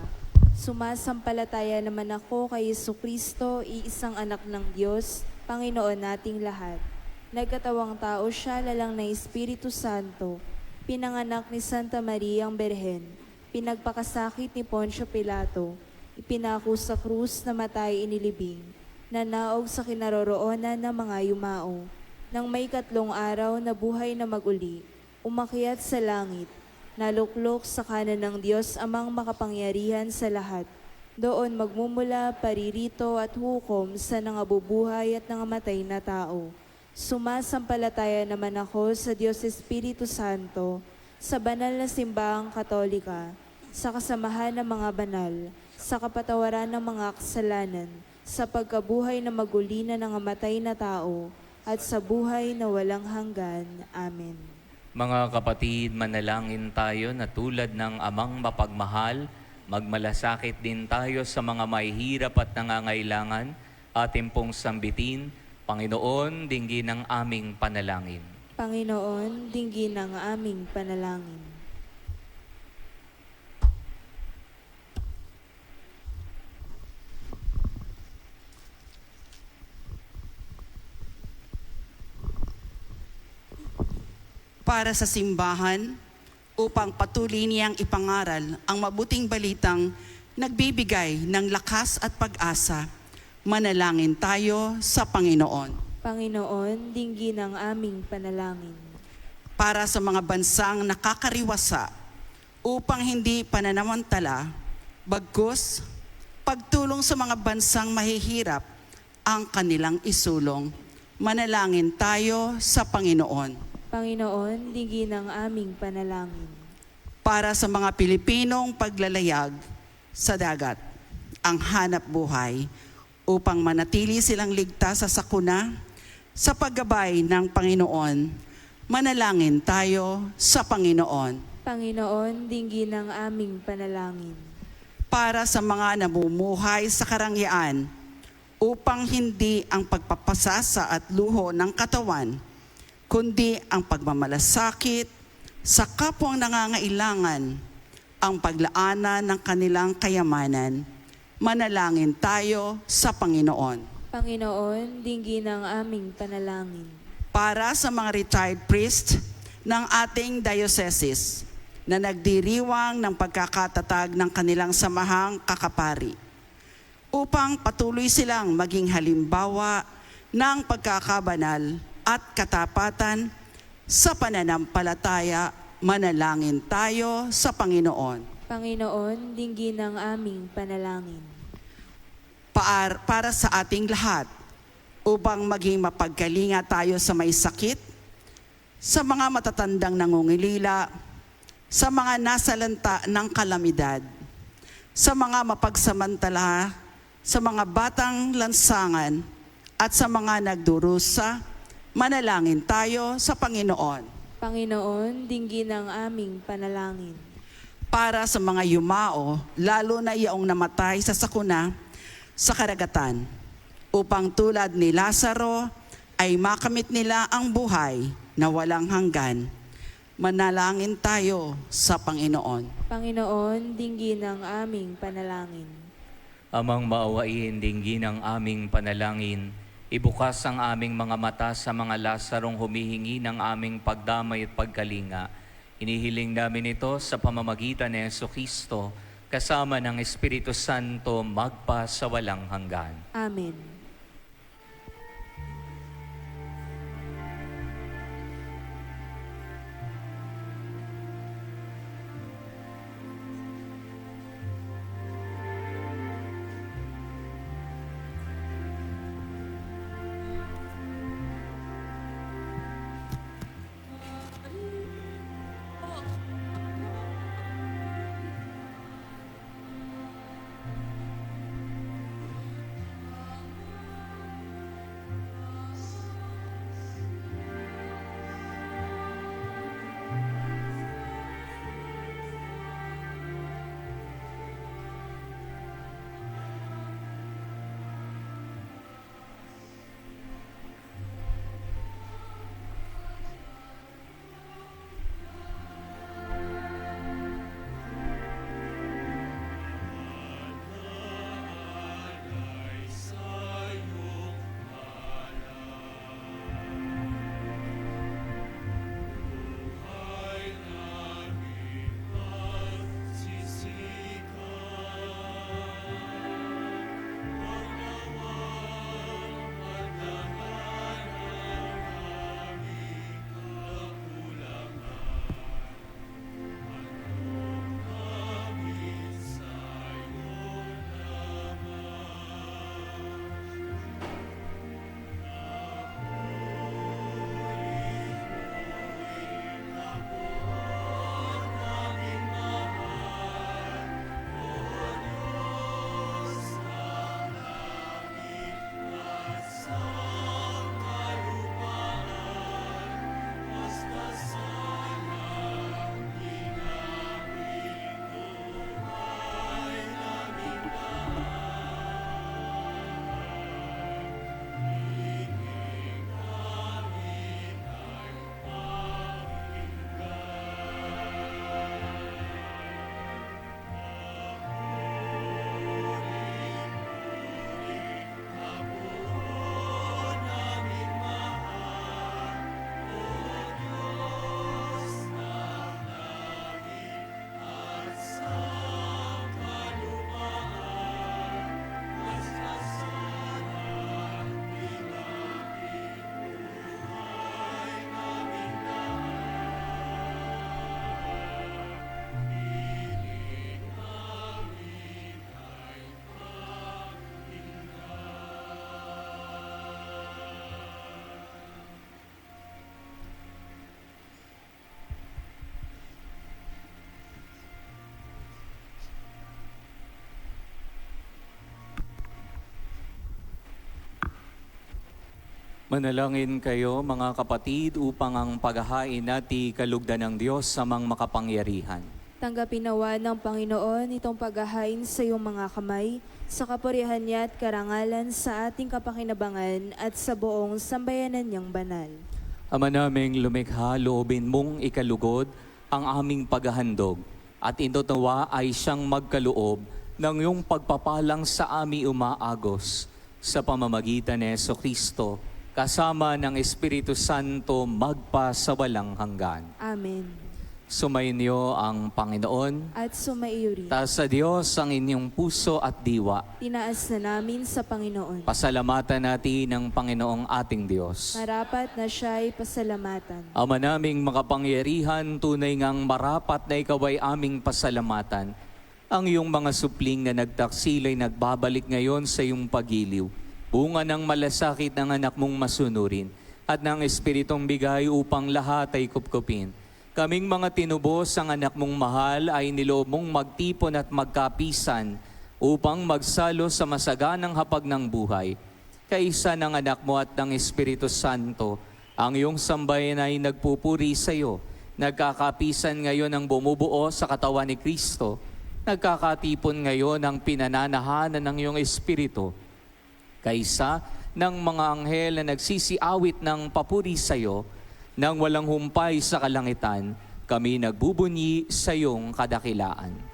Sumasampalataya naman ako kay Jesucristo, iisang anak ng Diyos, Panginoon nating lahat. Nagkatawang tao siya, lalang na Espiritu Santo, pinanganak ni Santa Maria ang Berhen, pinagpakasakit ni Poncio Pilato, ipinako sa krus, namatay, inilibing, nanaog sa kinaroroonan ng mga yumao. Nang may 3 araw na buhay na maguli, umakyat sa langit, naluklok sa kanan ng Diyos amang makapangyarihan sa lahat. Doon magmumula paririto at hukom sa nangabubuhay at nangamatay na tao. Sumasampalataya naman ako sa Diyos Espiritu Santo, sa banal na simbahang katolika, sa kasamahan ng mga banal, sa kapatawaran ng mga kasalanan, sa pagkabuhay na maguli na nangamatay na tao, at sa buhay na walang hanggan. Amen. Mga kapatid, manalangin tayo na tulad ng amang mapagmahal, magmalasakit din tayo sa mga mahihirap at nangangailangan, ating pong sambitin. Panginoon, dinggin ang aming panalangin. Panginoon, dinggin ang aming panalangin. Para sa simbahan, upang patuloy niyang ipangaral ang mabuting balitang nagbibigay ng lakas at pag-asa, manalangin tayo sa Panginoon. Panginoon, dinggin ang aming panalangin. Para sa mga bansang nakakariwasa, upang hindi pananamantala, bagkus, pagtulong sa mga bansang mahihirap ang kanilang isulong, manalangin tayo sa Panginoon. Panginoon, dinggin ang aming panalangin. Para sa mga Pilipinong paglalayag sa dagat, ang hanap buhay, upang manatili silang ligtas sa sakuna, sa paggabay ng Panginoon, manalangin tayo sa Panginoon. Panginoon, dinggin ang aming panalangin. Para sa mga namumuhay sa karangyaan, upang hindi ang pagpapasasa at luho ng katawan, kundi ang pagmamalasakit sa kapwang nangangailangan, ang paglaanan ng kanilang kayamanan, manalangin tayo sa Panginoon. Panginoon, dinggin ang aming panalangin. Para sa mga retired priest ng ating diocese na nagdiriwang ng pagkakatatag ng kanilang samahang kakapari, upang patuloy silang maging halimbawa ng pagkakabanal at katapatan sa pananampalataya, manalangin tayo sa Panginoon. Panginoon, dinggin ang aming panalangin. Para sa ating lahat, upang maging mapagkalinga tayo sa may sakit, sa mga matatandang nangungilila, sa mga nasalanta ng kalamidad, sa mga mapagsamantala, sa mga batang lansangan, at sa mga nagdurusa, manalangin tayo sa Panginoon. Panginoon, dinggin ang aming panalangin. Para sa mga yumao, lalo na iyong namatay sa sakuna sa karagatan, upang tulad ni Lazaro ay makamit nila ang buhay na walang hanggan. Manalangin tayo sa Panginoon. Panginoon, dinggin ang aming panalangin. Amang maawain, dinggin ang aming panalangin. Ibukas ang aming mga mata sa mga Lazarong humihingi ng aming pagdamay at pagkalinga. Inihiling namin ito sa pamamagitan ni Jesucristo, kasama ng Espiritu Santo, magpa sa walang hanggan. Amen. Manalangin kayo mga kapatid upang ang paghahain nati kalugdan ng Diyos sa mang makapangyarihan. Tanggapin nawa ng Panginoon itong paghahain sa iyong mga kamay, sa kapurihan niya at karangalan sa ating kapakinabangan at sa buong sambayanan niyang banal. Ama naming lumikha, loobin mong ikalugod ang aming paghahandog at indotawa ay siyang magkaloob ng iyong pagpapalang sa ami umaagos sa pamamagitan ni Jesucristo, kasama ng Espiritu Santo magpa sa walang hanggan. Amen. Sumainyo ang Panginoon. At sumaiyo rin. Taas sa Diyos ang inyong puso at diwa. Tinaas na namin sa Panginoon. Pasalamatan natin ang Panginoong ating Diyos. Marapat na siya'y pasalamatan. Ama naming makapangyarihan, tunay ngang marapat na ikaw ay aming pasalamatan. Ang iyong mga supling na nagtaksila'y nagbabalik ngayon sa iyong pagiliw. Bunga ng malasakit ng anak mong masunurin at ng Espiritong bigay upang lahat ay kupkupin. Kaming mga tinubos ang anak mong mahal ay niloob mong magtipon at magkapisan upang magsalo sa masaganang hapag ng buhay. Kaisa ng anak mo at ng Espiritu Santo, ang iyong sambayan ay nagpupuri sa iyo. Nagkakapisan ngayon ang bumubuo sa katawan ni Kristo. Nagkakatipon ngayon ang pinananahanan ng iyong Espiritu. Kaisa ng mga anghel na nagsisiawit ng papuri sa iyo, nang walang humpay sa kalangitan, kami nagbubunyi sa iyong kadakilaan.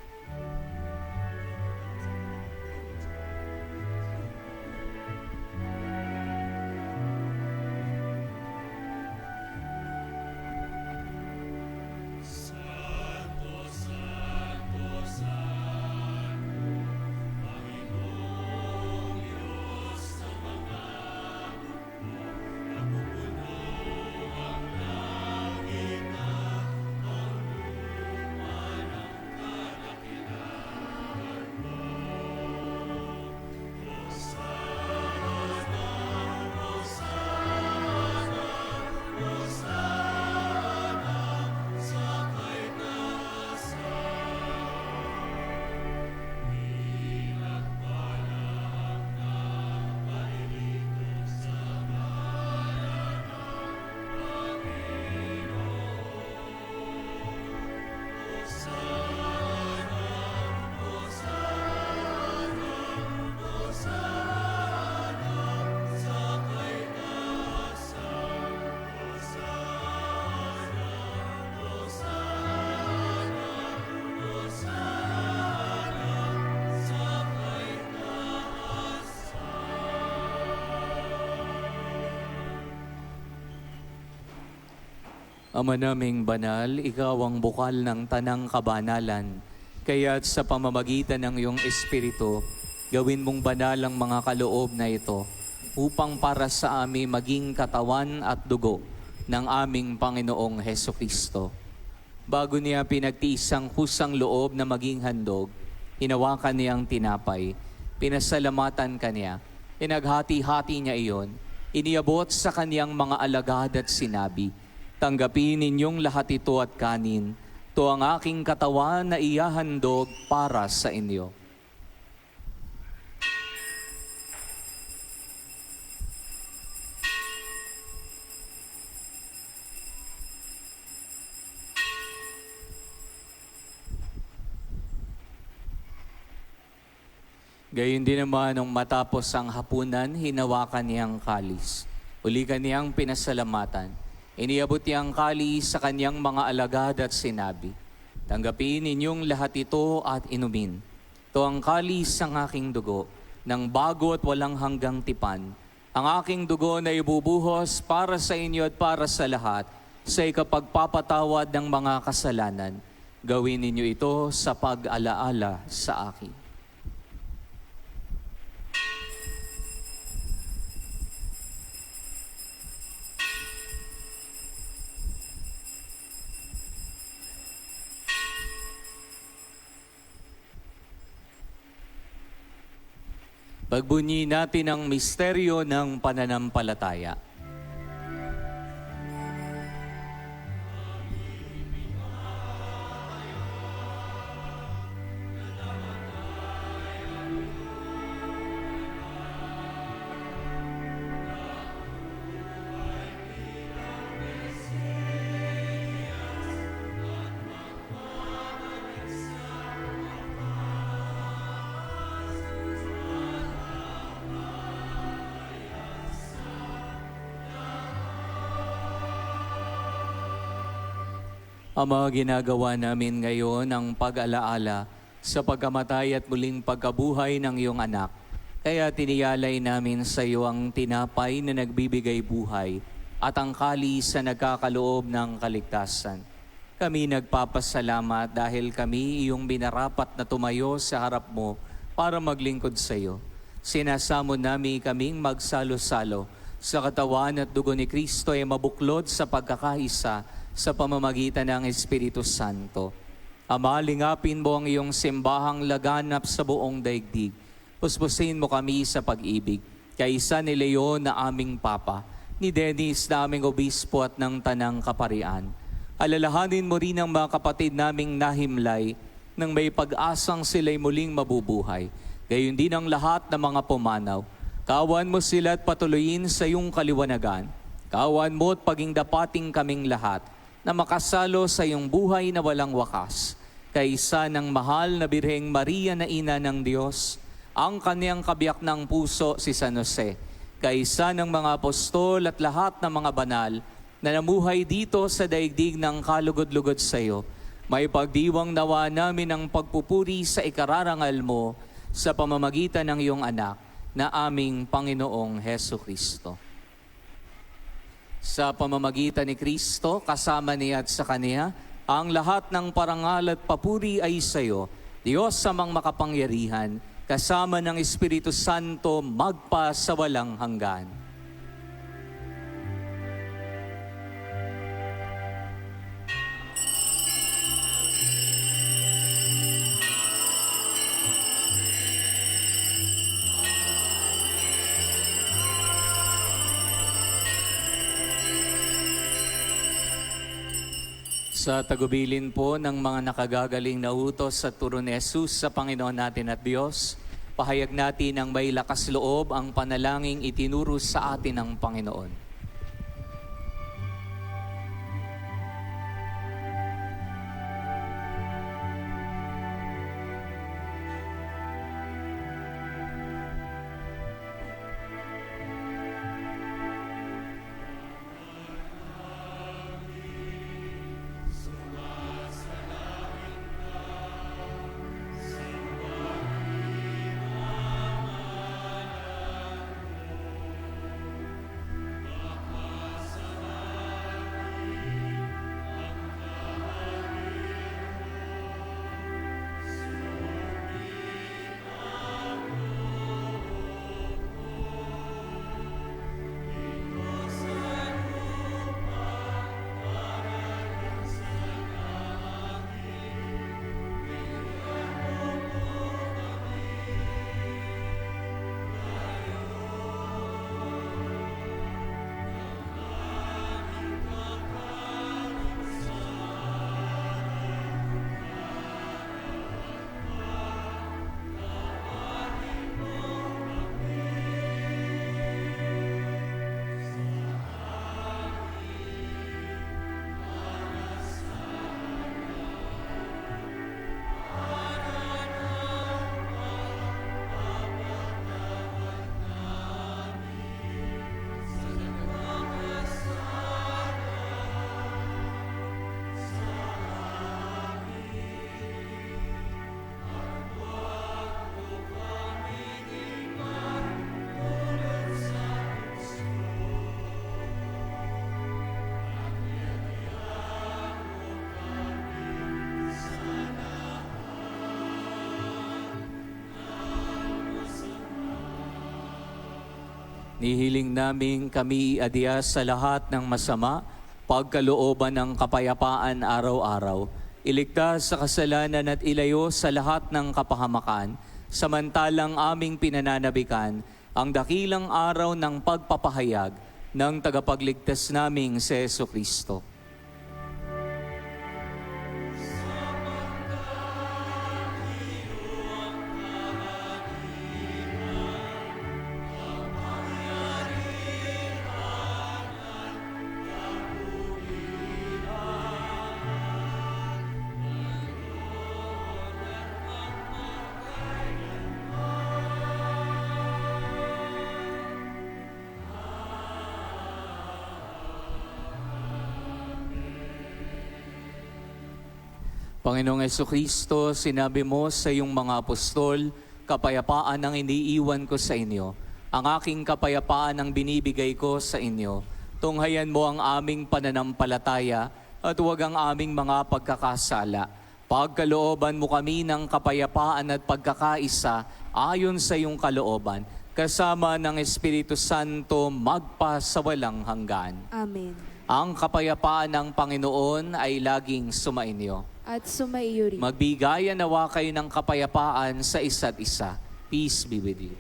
Ama naming banal, ikaw ang bukal ng tanang kabanalan. Kaya't sa pamamagitan ng iyong Espiritu, gawin mong banal ang mga kaloob na ito upang para sa amin maging katawan at dugo ng aming Panginoong Hesukristo. Bago niya pinagtiis ang kusang loob na maging handog, hinawakan niya ang tinapay, pinasalamatan kanya, pinaghati-hati niya iyon, iniabot sa kaniyang mga alagad at sinabi, "Tanggapin ninyong lahat ito at kanin. Ito ang aking katawan na ihahandog para sa inyo." Gayon din naman nung matapos ang hapunan, hinawakan niyang kalis. Uli kaniyang pinasalamatan. Iniabot niya ang kalis sa kanyang mga alagad at sinabi, "Tanggapin ninyong lahat ito at inumin. Ito ang kalis ng aking dugo, ng bago at walang hanggang tipan. Ang aking dugo na ibubuhos para sa inyo at para sa lahat, sa ikapagpapatawad ng mga kasalanan. Gawin ninyo ito sa pag-alaala sa akin." Pagbunyi natin ang misteryo ng pananampalataya. Ama, ginagawa namin ngayon ang pag-alaala sa pagkamatay at muling pagkabuhay ng iyong anak. Kaya tiniyalay namin sa iyo ang tinapay na nagbibigay buhay at ang kalis na nagkakaloob ng kaligtasan. Kami nagpapasalamat dahil kami iyong binarapat na tumayo sa harap mo para maglingkod sa iyo. Sinasamo namin kaming magsalo-salo sa katawan at dugo ni Kristo ay mabuklod sa pagkakaisa sa pamamagitan ng Espiritu Santo. Ama, lingapin mo ang iyong simbahang laganap sa buong daigdig. Puspusin mo kami sa pag-ibig. Kaisa ni Leon na aming Papa, ni Dennis na aming Obispo at ng Tanang Kaparian. Alalahanin mo rin ang mga kapatid naming nahimlay nang may pag-asang sila'y muling mabubuhay. Gayon din ang lahat ng mga pumanaw. Kawan mo sila at patuloyin sa iyong kaliwanagan. Kawan mo at paging dapating kaming lahat na makasalo sa iyong buhay na walang wakas. Kaysa ng mahal na Birheng Maria na Ina ng Diyos, ang kaniyang kabiyak ng puso si San Jose, kaysa ng mga apostol at lahat ng mga banal na namuhay dito sa daigdig ng kalugod-lugod sa iyo, may pagdiwang nawa namin ang pagpupuri sa ikararangal mo sa pamamagitan ng iyong anak na aming Panginoong Heso Kristo. Sa pamamagitan ni Kristo, kasama niya at sa Kaniya, ang lahat ng parangal at papuri ay sa iyo, Diyos samang makapangyarihan, kasama ng Espiritu Santo magpa sa walang hanggan. Sa tagubilin po ng mga nakagagaling na utos sa turo ni Jesus sa Panginoon natin at Diyos, pahayag natin ang may lakas loob ang panalangin itinuro sa atin ng Panginoon. Nihiling namin kami iadya sa lahat ng masama, pagkalooban ng kapayapaan araw-araw, iligtas sa kasalanan at ilayo sa lahat ng kapahamakan, samantalang aming pinananabikan ang dakilang araw ng pagpapahayag ng tagapagligtas naming si Jesu Kristo. Panginoong Jesucristo, sinabi mo sa iyong mga apostol, kapayapaan ang iniiwan ko sa inyo. Ang aking kapayapaan ang binibigay ko sa inyo. Tunghayan mo ang aming pananampalataya at huwag ang aming mga pagkakasala. Pagkalooban mo kami ng kapayapaan at pagkakaisa ayon sa iyong kalooban, kasama ng Espiritu Santo magpa sa walang hanggan. Amen. Ang kapayapaan ng Panginoon ay laging sumainyo. At sumaiyo rin. Magbigayan nawa kayo ng kapayapaan sa isa't isa. Peace be with you.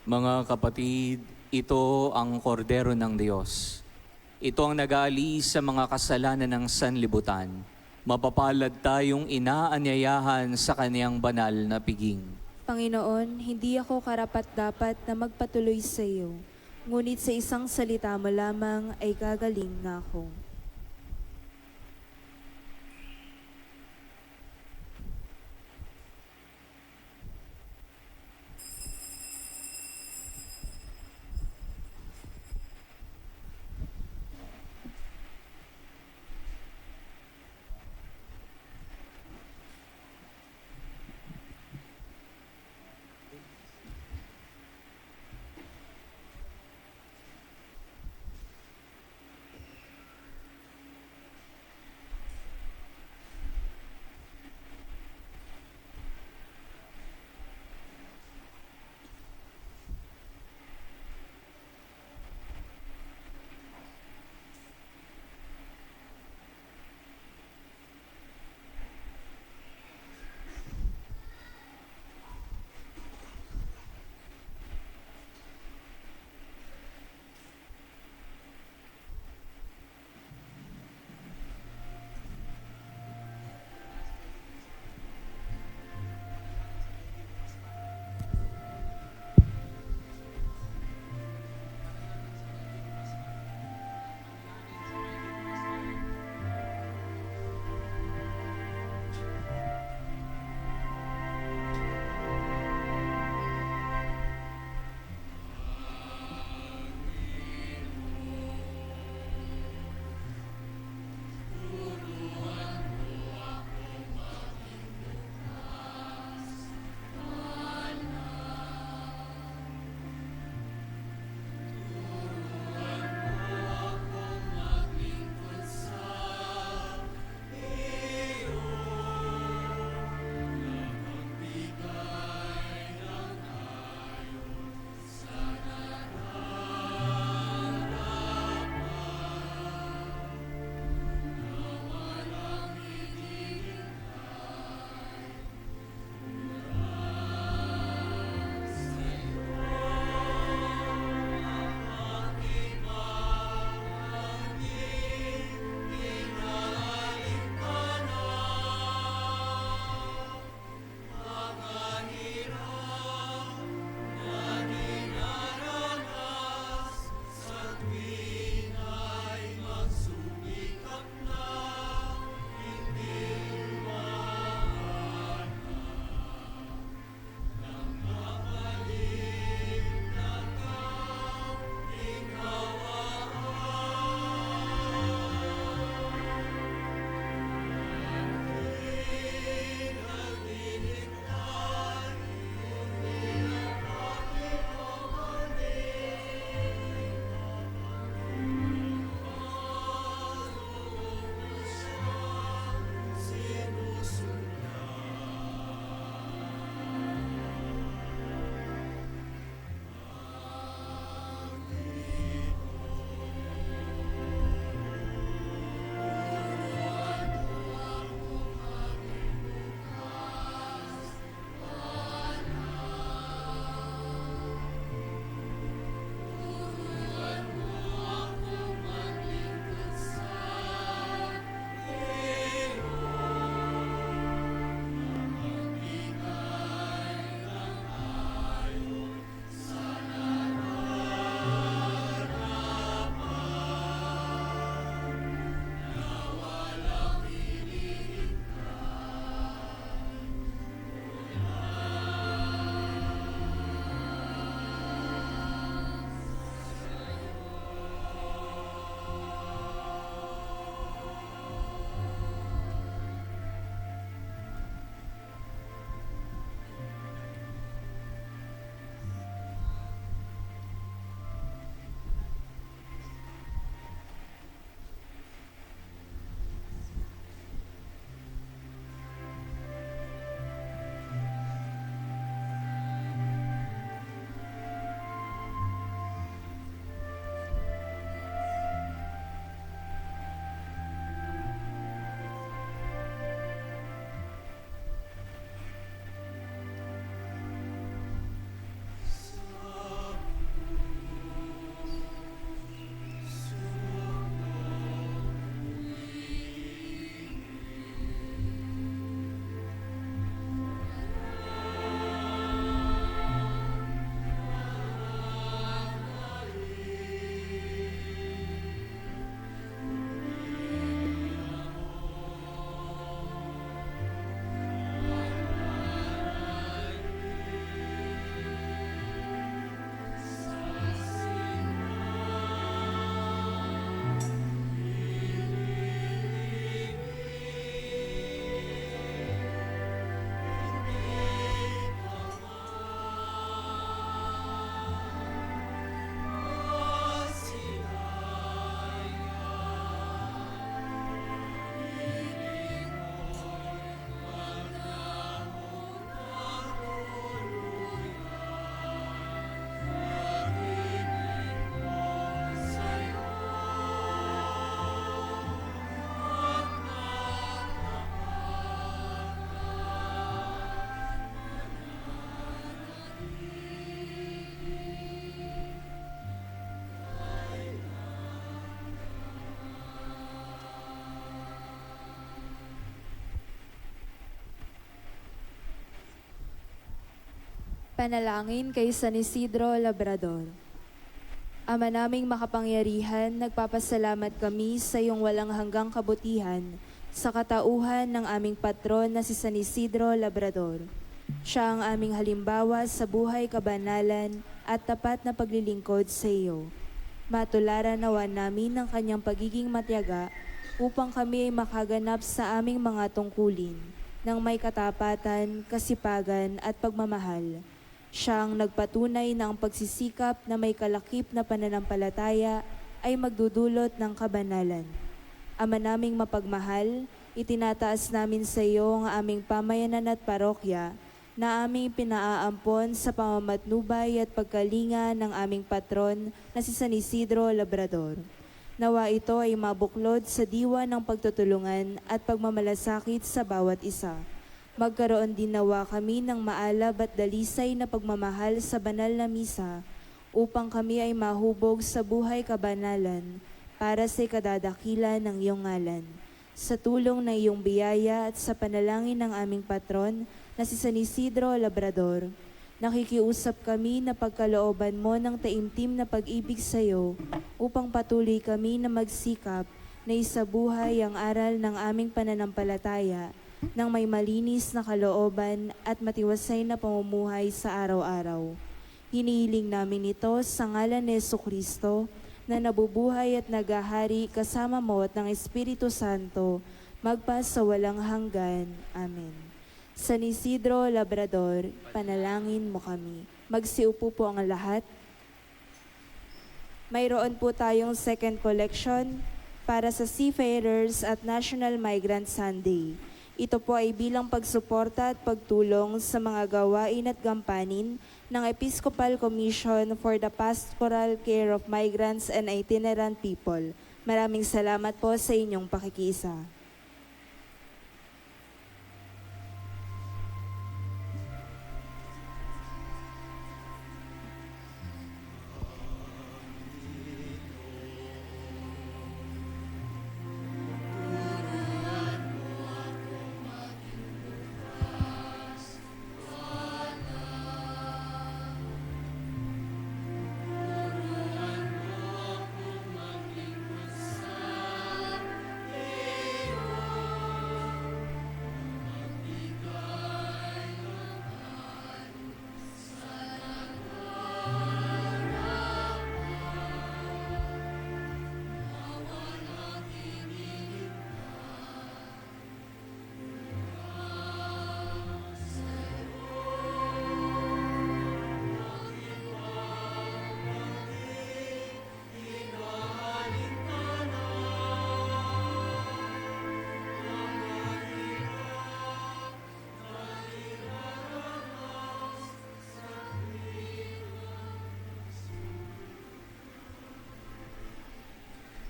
Mga kapatid, ito ang kordero ng Diyos. Ito ang nag-aalis sa mga kasalanan ng sanlibutan. Mapapalad tayong inaanyayahan sa kaniyang banal na piging. Panginoon, hindi ako karapat-dapat na magpatuloy sa iyo, ngunit sa isang salita mo lamang ay gagaling na ako. Panalangin kay San Isidro Labrador. Ama naming makapangyarihan, nagpapasalamat kami sa iyong walang hanggang kabutihan sa katauhan ng aming patron na si San Isidro Labrador. Siya ang aming halimbawa sa buhay kabanalan at tapat na paglilingkod sa iyo. Matularan nawa namin ng kanyang pagiging matyaga upang kami ay makaganap sa aming mga tungkulin ng may katapatan, kasipagan at pagmamahal. Siya ang nagpatunay na ang pagsisikap na may kalakip na pananampalataya ay magdudulot ng kabanalan. Ama naming mapagmahal, itinataas namin sa iyo ang aming pamayanan at parokya na aming pinaaampon sa pamamatnubay at pagkalinga ng aming patron na si San Isidro Labrador. Nawa ito ay mabuklod sa diwa ng pagtutulungan at pagmamalasakit sa bawat isa. Magkaroon din nawa kami ng maalab at dalisay na pagmamahal sa banal na misa upang kami ay mahubog sa buhay kabanalan para sa kadadakila ng iyong ngalan. Sa tulong ng iyong biyaya at sa panalangin ng aming patron na si San Isidro Labrador, nakikiusap kami na pagkalooban mo ng taimtim na pag-ibig sa iyo upang patuloy kami na magsikap na isabuhay ang aral ng aming pananampalataya ng may malinis na kalooban at matiwasay na pamumuhay sa araw-araw. Hinihiling namin ito sa ngalan ni Jesucristo na nabubuhay at nagahari kasama mo at ng Espiritu Santo magpa sa walang hanggan. Amen. San Isidro Labrador, panalangin mo kami. Magsiupo po ang lahat. Mayroon po tayong second collection para sa Seafarers at National Migrant Sunday. Ito po ay bilang pagsuporta at pagtulong sa mga gawain at gampanin ng Episcopal Commission for the Pastoral Care of Migrants and Itinerant People. Maraming salamat po sa inyong pakikiisa.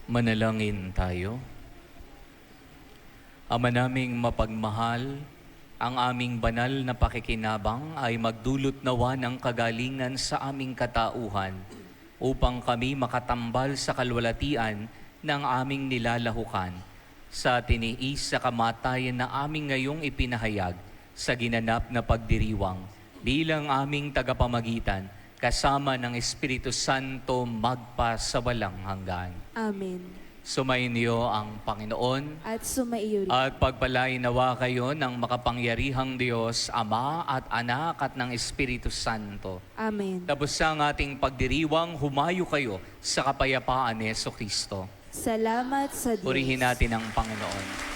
Manalangin tayo. Ama naming mapagmahal, ang aming banal na pakikinabang ay magdulot nawa ng kagalingan sa aming katauhan upang kami makatambal sa kalwalatian ng aming nilalahukan sa tiniis sa kamatayan na aming ngayong ipinahayag sa ginanap na pagdiriwang bilang aming tagapamagitan kasama ng Espiritu Santo magpa sa walang hanggan. Amen. Sumainyo ang Panginoon At sumaiyo rin. at pagpalain nawa kayo ng makapangyarihang Diyos, Ama at Anak at ng Espiritu Santo. Amen. Tapos sa ating pagdiriwang, humayo kayo sa kapayapaan ni Jesucristo. Salamat sa Diyos. Purihin natin ang Panginoon.